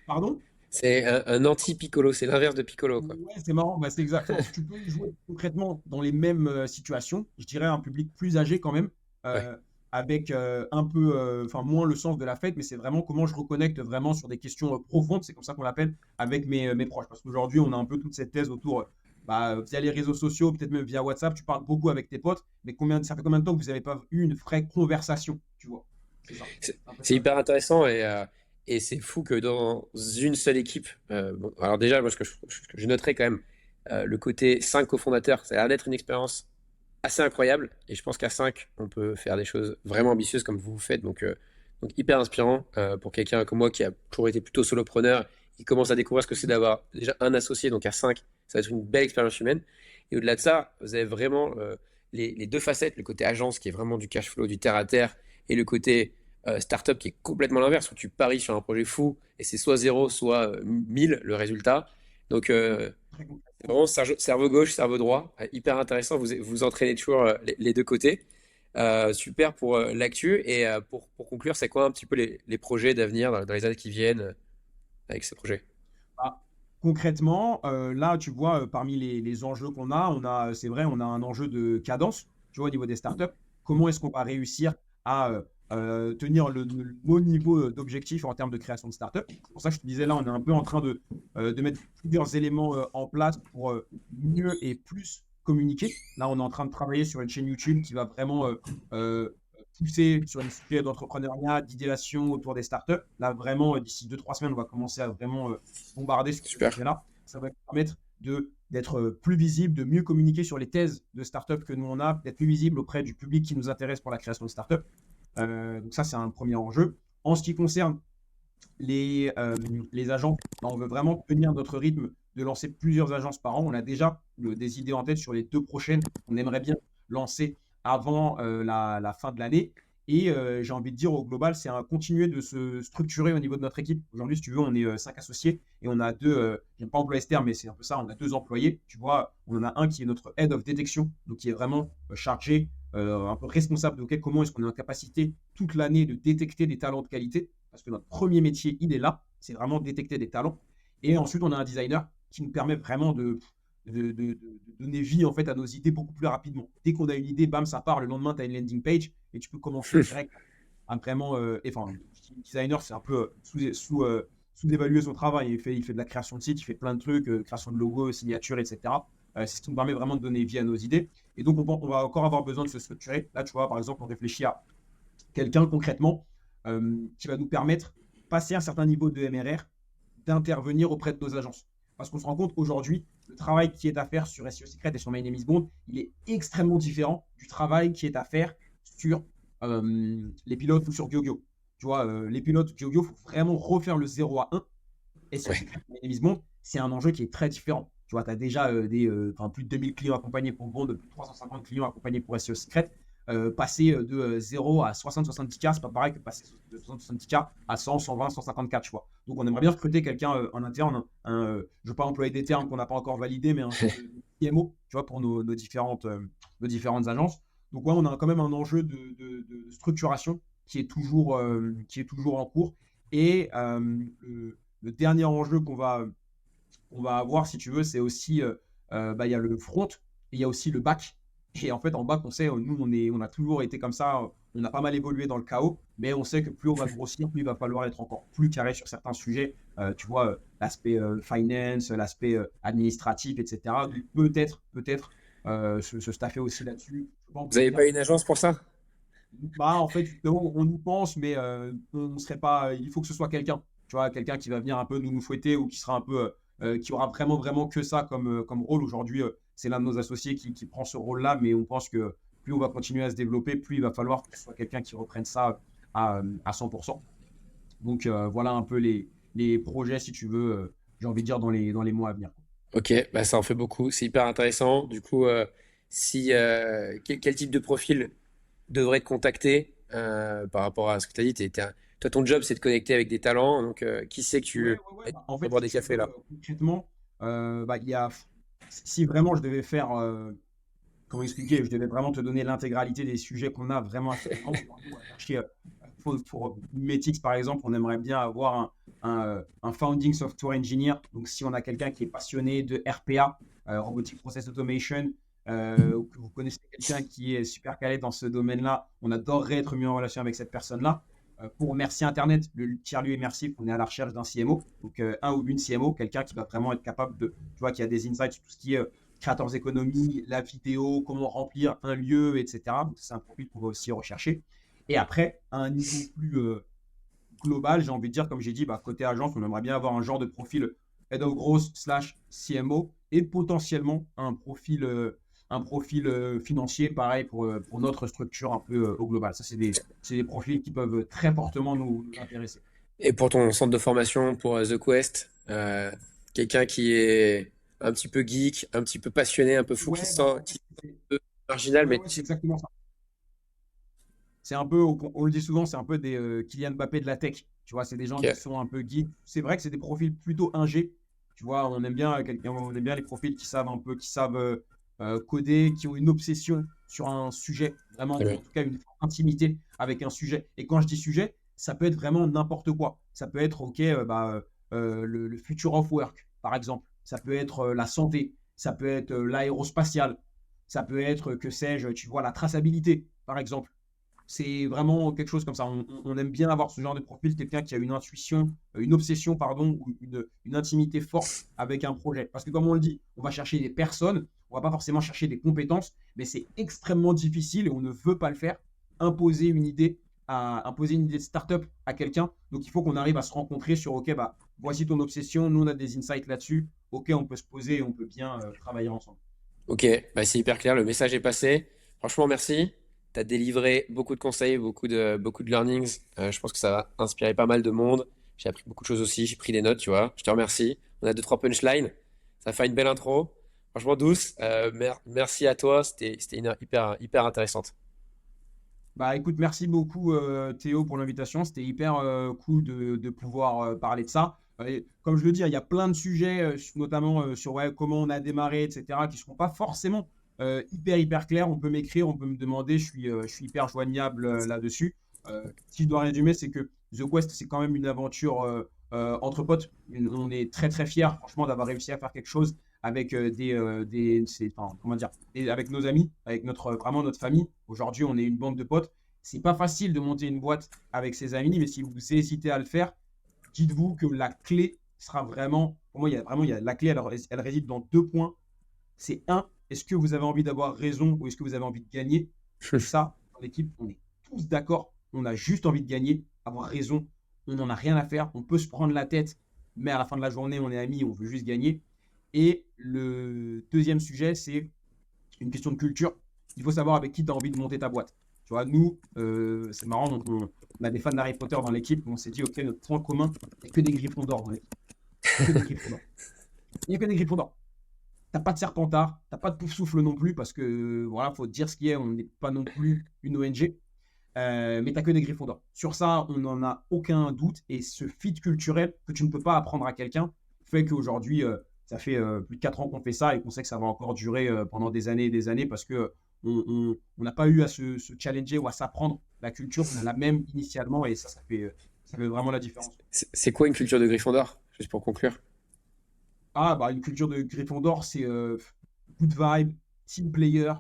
Pardon? C'est un anti-piccolo, c'est l'inverse de piccolo, quoi. Ouais, c'est marrant, bah, c'est exactement. Tu peux y jouer concrètement dans les mêmes situations. Je dirais un public plus âgé quand même, Ouais. avec un peu, enfin moins le sens de la fête, mais c'est vraiment comment je reconnecte vraiment sur des questions profondes. C'est comme ça qu'on l'appelle avec mes proches. Parce qu'aujourd'hui, on a un peu toute cette thèse autour, bah, via les réseaux sociaux, peut-être même via WhatsApp, tu parles beaucoup avec tes potes, mais ça fait combien de temps que vous n'avez pas eu une vraie conversation, tu vois? C'est ça. C'est C'est un peu c'est ça. hyper intéressant et c'est fou que dans une seule équipe, bon, alors déjà, moi, ce que je noterais quand même, le côté 5 cofondateurs, ça a l'air d'être une expérience assez incroyable et je pense qu'à 5 on peut faire des choses vraiment ambitieuses comme vous faites, donc hyper inspirant pour quelqu'un comme moi qui a toujours été plutôt solopreneur, qui commence à découvrir ce que c'est d'avoir déjà un associé, donc à 5 ça va être une belle expérience humaine. Et au-delà de ça, vous avez vraiment les deux facettes, le côté agence qui est vraiment du cash flow, du terre à terre, et le côté startup qui est complètement l'inverse, où tu paries sur un projet fou et c'est soit zéro, soit 1000 le résultat. Donc, Très c'est concrètement. vraiment cerveau gauche, cerveau droit. Hyper intéressant. Vous entraînez toujours les deux côtés. Super pour l'actu. Et pour conclure, c'est quoi un petit peu les projets d'avenir dans les années qui viennent avec ces projets? Bah, concrètement, là, tu vois, parmi les enjeux qu'on a, c'est vrai, on a un enjeu de cadence, tu vois, au niveau des startups. Comment est-ce qu'on va réussir à tenir le bon niveau d'objectif en termes de création de startup? C'est pour ça que je te disais, là, on est un peu en train de mettre plusieurs éléments en place pour mieux et plus communiquer. Là, on est en train de travailler sur une chaîne YouTube qui va vraiment euh, pousser sur les sujets d'entrepreneuriat, d'idéation autour des startups. Là, vraiment, d'ici 2, 3 semaines, on va commencer à vraiment bombarder sur ce Super. sujet-là. Ça va permettre d'être plus visible, de mieux communiquer sur les thèses de startups que nous on a, d'être plus visible auprès du public qui nous intéresse pour la création de startups. Donc ça, c'est un premier enjeu. En ce qui concerne les agents, bah, on veut vraiment tenir notre rythme de lancer plusieurs agences par an. On a déjà des idées en tête sur les 2 prochaines. On aimerait bien lancer avant la fin de l'année. Et j'ai envie de dire au global, c'est un continuer de se structurer au niveau de notre équipe. Aujourd'hui, si tu veux, on est 5 associés et on a deux, j'aime pas employé ce terme, mais c'est un peu ça, on a 2 employés. Tu vois, on en a un qui est notre head of détection, donc qui est vraiment chargé, un peu responsable de comment est-ce qu'on est en capacité toute l'année de détecter des talents de qualité parce que notre premier métier, il est là, c'est vraiment détecter des talents. Et ensuite, on a un designer qui nous permet vraiment de donner vie en fait à nos idées beaucoup plus rapidement. Dès qu'on a une idée, bam, ça part. Le lendemain, tu as une landing page et tu peux commencer direct à vraiment. Enfin, le designer, c'est un peu sous-évaluer son travail. Il fait de la création de site, il fait plein de trucs, création de logos, signature, etc. C'est ce qui nous permet vraiment de donner vie à nos idées. Et donc, on va encore avoir besoin de se structurer. Là, tu vois, par exemple, on réfléchit à quelqu'un concrètement qui va nous permettre, passer un certain niveau de MRR, d'intervenir auprès de nos agences. Parce qu'on se rend compte aujourd'hui, le travail qui est à faire sur SEO Secret et sur My Name is Bond, il est extrêmement différent du travail qui est à faire sur les pilotes ou sur GeoGeo. Tu vois, les pilotes GeoGeo, il faut vraiment refaire le 0 à 1. SEO Ouais. Secret et My Name is Bond, c'est un enjeu qui est très différent. Tu vois, tu as déjà plus de 2000 clients accompagnés pour Bond, plus de 350 clients accompagnés pour SEO Secret. Passer de 0 à 60-70K, c'est pas pareil que passer de 60-70K à 100, 120, 154, tu vois. Donc, on aimerait bien recruter quelqu'un en interne, je ne veux pas employer des termes qu'on n'a pas encore validés, mais un genre de PMO, tu vois, pour nos différentes agences. Donc, ouais, on a quand même un enjeu de structuration qui est toujours en cours. Et le dernier enjeu qu'on va avoir, si tu veux, c'est aussi, bah, il y a le front et il y a aussi le back. Et en fait, en back, on sait, nous, on a toujours été comme ça, on a pas mal évolué dans le chaos, mais on sait que plus on va grossir, plus il va falloir être encore plus carré sur certains sujets. Tu vois, l'aspect finance, l'aspect administratif, etc. Donc, peut-être se staffer aussi là-dessus. Je pense Vous n'avez bien. pas une agence pour ça? Bah, en fait, justement, on y pense, mais on ne serait pas. Il faut que ce soit quelqu'un, tu vois, quelqu'un qui va venir un peu nous fouetter ou qui sera un peu, qui aura vraiment, vraiment que ça comme rôle. Aujourd'hui, c'est l'un de nos associés qui prend ce rôle-là, mais on pense que plus on va continuer à se développer, plus il va falloir que ce soit quelqu'un qui reprenne ça à 100%. Donc, voilà un peu les projets, si tu veux, j'ai envie de dire, dans les mois à venir. Ok, bah ça en fait beaucoup, c'est hyper intéressant. Du coup, si quel type de profil devrait te contacter par rapport à ce que tu as dit? Toi, ton job, c'est de connecter avec des talents. Donc, qui c'est que Ouais, tu ouais, ouais. Bah, en vas fait, boire si des tu cafés veux, là? concrètement, bah, si vraiment je devais faire comment expliquer? Je devais vraiment te donner l'intégralité des sujets qu'on a vraiment actuellement. Aujourd'hui, on va chercher, pour Mimetics, par exemple, on aimerait bien avoir un founding software engineer. Donc, si on a quelqu'un qui est passionné de RPA, Robotic Process Automation, ou que vous connaissez quelqu'un qui est super calé dans ce domaine-là, on adorerait être mis en relation avec cette personne-là. Pour Merci Internet, le tiers-lieu immersif, on est à la recherche d'un CMO. Donc, un ou une CMO, quelqu'un qui va vraiment être capable tu vois, qui a des insights sur tout ce qui est créateurs économie, la vidéo, comment remplir un lieu, etc. Donc, c'est un profil qu'on va aussi rechercher. Et après, à un niveau plus global, j'ai envie de dire, comme j'ai dit, bah, côté agence, on aimerait bien avoir un genre de profil head of growth slash CMO et potentiellement un profil financier, pareil pour notre structure un peu au global. Ça, c'est des profils qui peuvent très fortement nous intéresser. Et pour ton centre de formation, pour The Quest, quelqu'un qui est un petit peu geek, un petit peu passionné, un peu fou, Ouais, bah, en qui fait, est un peu marginal, ouais, mais ouais, c'est exactement ça. c'est un peu, on le dit souvent, c'est un peu des Kylian Mbappé de la tech. Tu vois, c'est des gens qui Ok. sont un peu geeks. C'est vrai que c'est des profils plutôt ingé. Tu vois, on aime bien les profils qui savent un peu, qui savent coder, qui ont une obsession sur un sujet, vraiment, Très ou bien. en tout cas une intimité avec un sujet. Et quand je dis sujet, ça peut être vraiment n'importe quoi. Ça peut être, OK, le future of work, par exemple. Ça peut être la santé. Ça peut être l'aérospatiale. Ça peut être, que sais-je, tu vois, la traçabilité, par exemple. C'est vraiment quelque chose comme ça. On aime bien avoir ce genre de profil, quelqu'un qui a une intuition, une obsession, pardon, ou une intimité forte avec un projet. Parce que comme on le dit, on va chercher des personnes, on va pas forcément chercher des compétences, mais c'est extrêmement difficile et on ne veut pas le faire. Imposer une idée, imposer une idée de start-up à quelqu'un. Donc il faut qu'on arrive à se rencontrer sur, OK, bah, voici ton obsession, nous on a des insights là-dessus. OK, on peut se poser et on peut bien travailler ensemble. Ok, bah, c'est hyper clair, le message est passé. Franchement, merci. Tu as délivré beaucoup de conseils, beaucoup de learnings. Je pense que ça va inspirer pas mal de monde. J'ai appris beaucoup de choses aussi, j'ai pris des notes, tu vois. Je te remercie. On a deux, trois punchlines. Ça fait une belle intro. Franchement, douce. Merci à toi. C'était hyper intéressante. Bah écoute, merci beaucoup Théo pour l'invitation. C'était hyper cool de pouvoir parler de ça. Et comme je le dis, il y a plein de sujets, notamment sur ouais, comment on a démarré, etc., qui ne seront pas forcément hyper clairs. On peut m'écrire, on peut me demander, je suis hyper joignable là-dessus. Si je dois résumer, c'est que The Quest, c'est quand même une aventure entre potes. On est très fiers, franchement, d'avoir réussi à faire quelque chose avec enfin, comment dire, et avec nos amis, avec vraiment notre famille. Aujourd'hui, on est une bande de potes. C'est pas facile de monter une boîte avec ses amis, mais si vous hésitez à le faire, dites-vous que la clé sera vraiment, pour moi, la clé, elle réside dans deux points. C'est un, est-ce que vous avez envie d'avoir raison ou est-ce que vous avez envie de gagner? Et ça, dans l'équipe, on est tous d'accord. On a juste envie de gagner, avoir raison. On n'en a rien à faire. On peut se prendre la tête, mais à la fin de la journée, on est amis, on veut juste gagner. Et le deuxième sujet, c'est une question de culture. Il faut savoir avec qui tu as envie de monter ta boîte. Tu vois, nous, c'est marrant, on a des fans d'Harry Potter dans l'équipe. On s'est dit, OK, notre point commun, il n'y a que des griffons d'or dans l'équipe. Que des griffons d'or. Il n'y a que des griffons d'or. T'as pas de Serpentard, t'as pas de Poufsouffle non plus, parce que voilà, faut dire ce qui est, on n'est pas non plus une ONG, mais t'as que des Gryffondors. Sur ça, on n'en a aucun doute, et ce fit culturel que tu ne peux pas apprendre à quelqu'un fait qu'aujourd'hui, ça fait plus de 4 ans qu'on fait ça et qu'on sait que ça va encore durer pendant des années et des années parce que on n'a pas eu à se challenger ou à s'apprendre la culture, on a la même initialement et ça fait vraiment la différence. C'est quoi une culture de Gryffondor? Juste pour conclure. Ah, bah, une culture de Gryffondor, c'est good vibe, team player.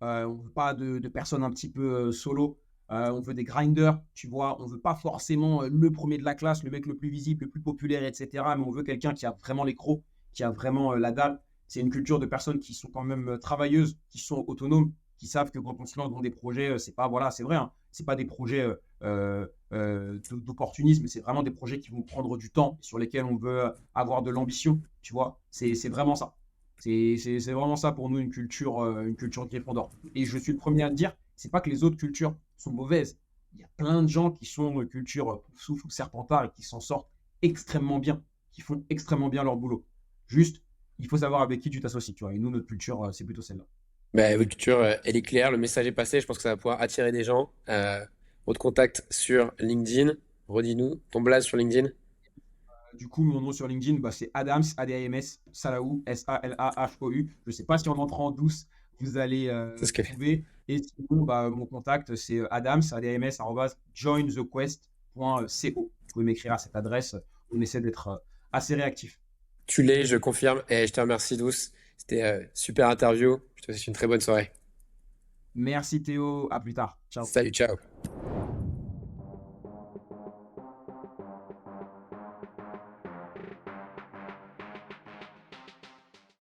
On veut pas de personnes un petit peu solo. On veut des grinders, tu vois. On veut pas forcément le premier de la classe, le mec le plus visible, le plus populaire, etc. Mais on veut quelqu'un qui a vraiment les crocs, qui a vraiment la dalle. C'est une culture de personnes qui sont quand même travailleuses, qui sont autonomes, qui savent que quand on se lance dans des projets, c'est pas, voilà, c'est vrai, hein, c'est pas des projets d'opportunisme, c'est vraiment des projets qui vont prendre du temps, sur lesquels on veut avoir de l'ambition, tu vois. C'est vraiment ça. C'est vraiment ça pour nous une culture Gryffondor. Et je suis le premier à te dire, c'est pas que les autres cultures sont mauvaises. Il y a plein de gens qui sont culture souffle ou serpentard et qui s'en sortent extrêmement bien, qui font extrêmement bien leur boulot. Juste, il faut savoir avec qui tu t'associes, tu vois. Et nous, notre culture, c'est plutôt celle-là. Bah, votre culture, elle est claire, le message est passé. Je pense que ça va pouvoir attirer des gens. On te contacte sur LinkedIn. Redis-nous ton blaze sur LinkedIn. Du coup, mon nom sur LinkedIn, bah, c'est Adams, A-D-A-M-S, Salaou, S-A-L-A-H-O-U. Je ne sais pas si en entrant en douce, vous allez C'est ce que. trouver. Et sinon, bah, mon contact, c'est Adams, A-D-A-M-S, jointhequest.co. Vous pouvez m'écrire à cette adresse. On essaie d'être assez réactif. Tu l'es, je confirme. Et je te remercie, Douce. C'était super interview. Je te souhaite une très bonne soirée. Merci Théo, à plus tard. Ciao. Salut, ciao.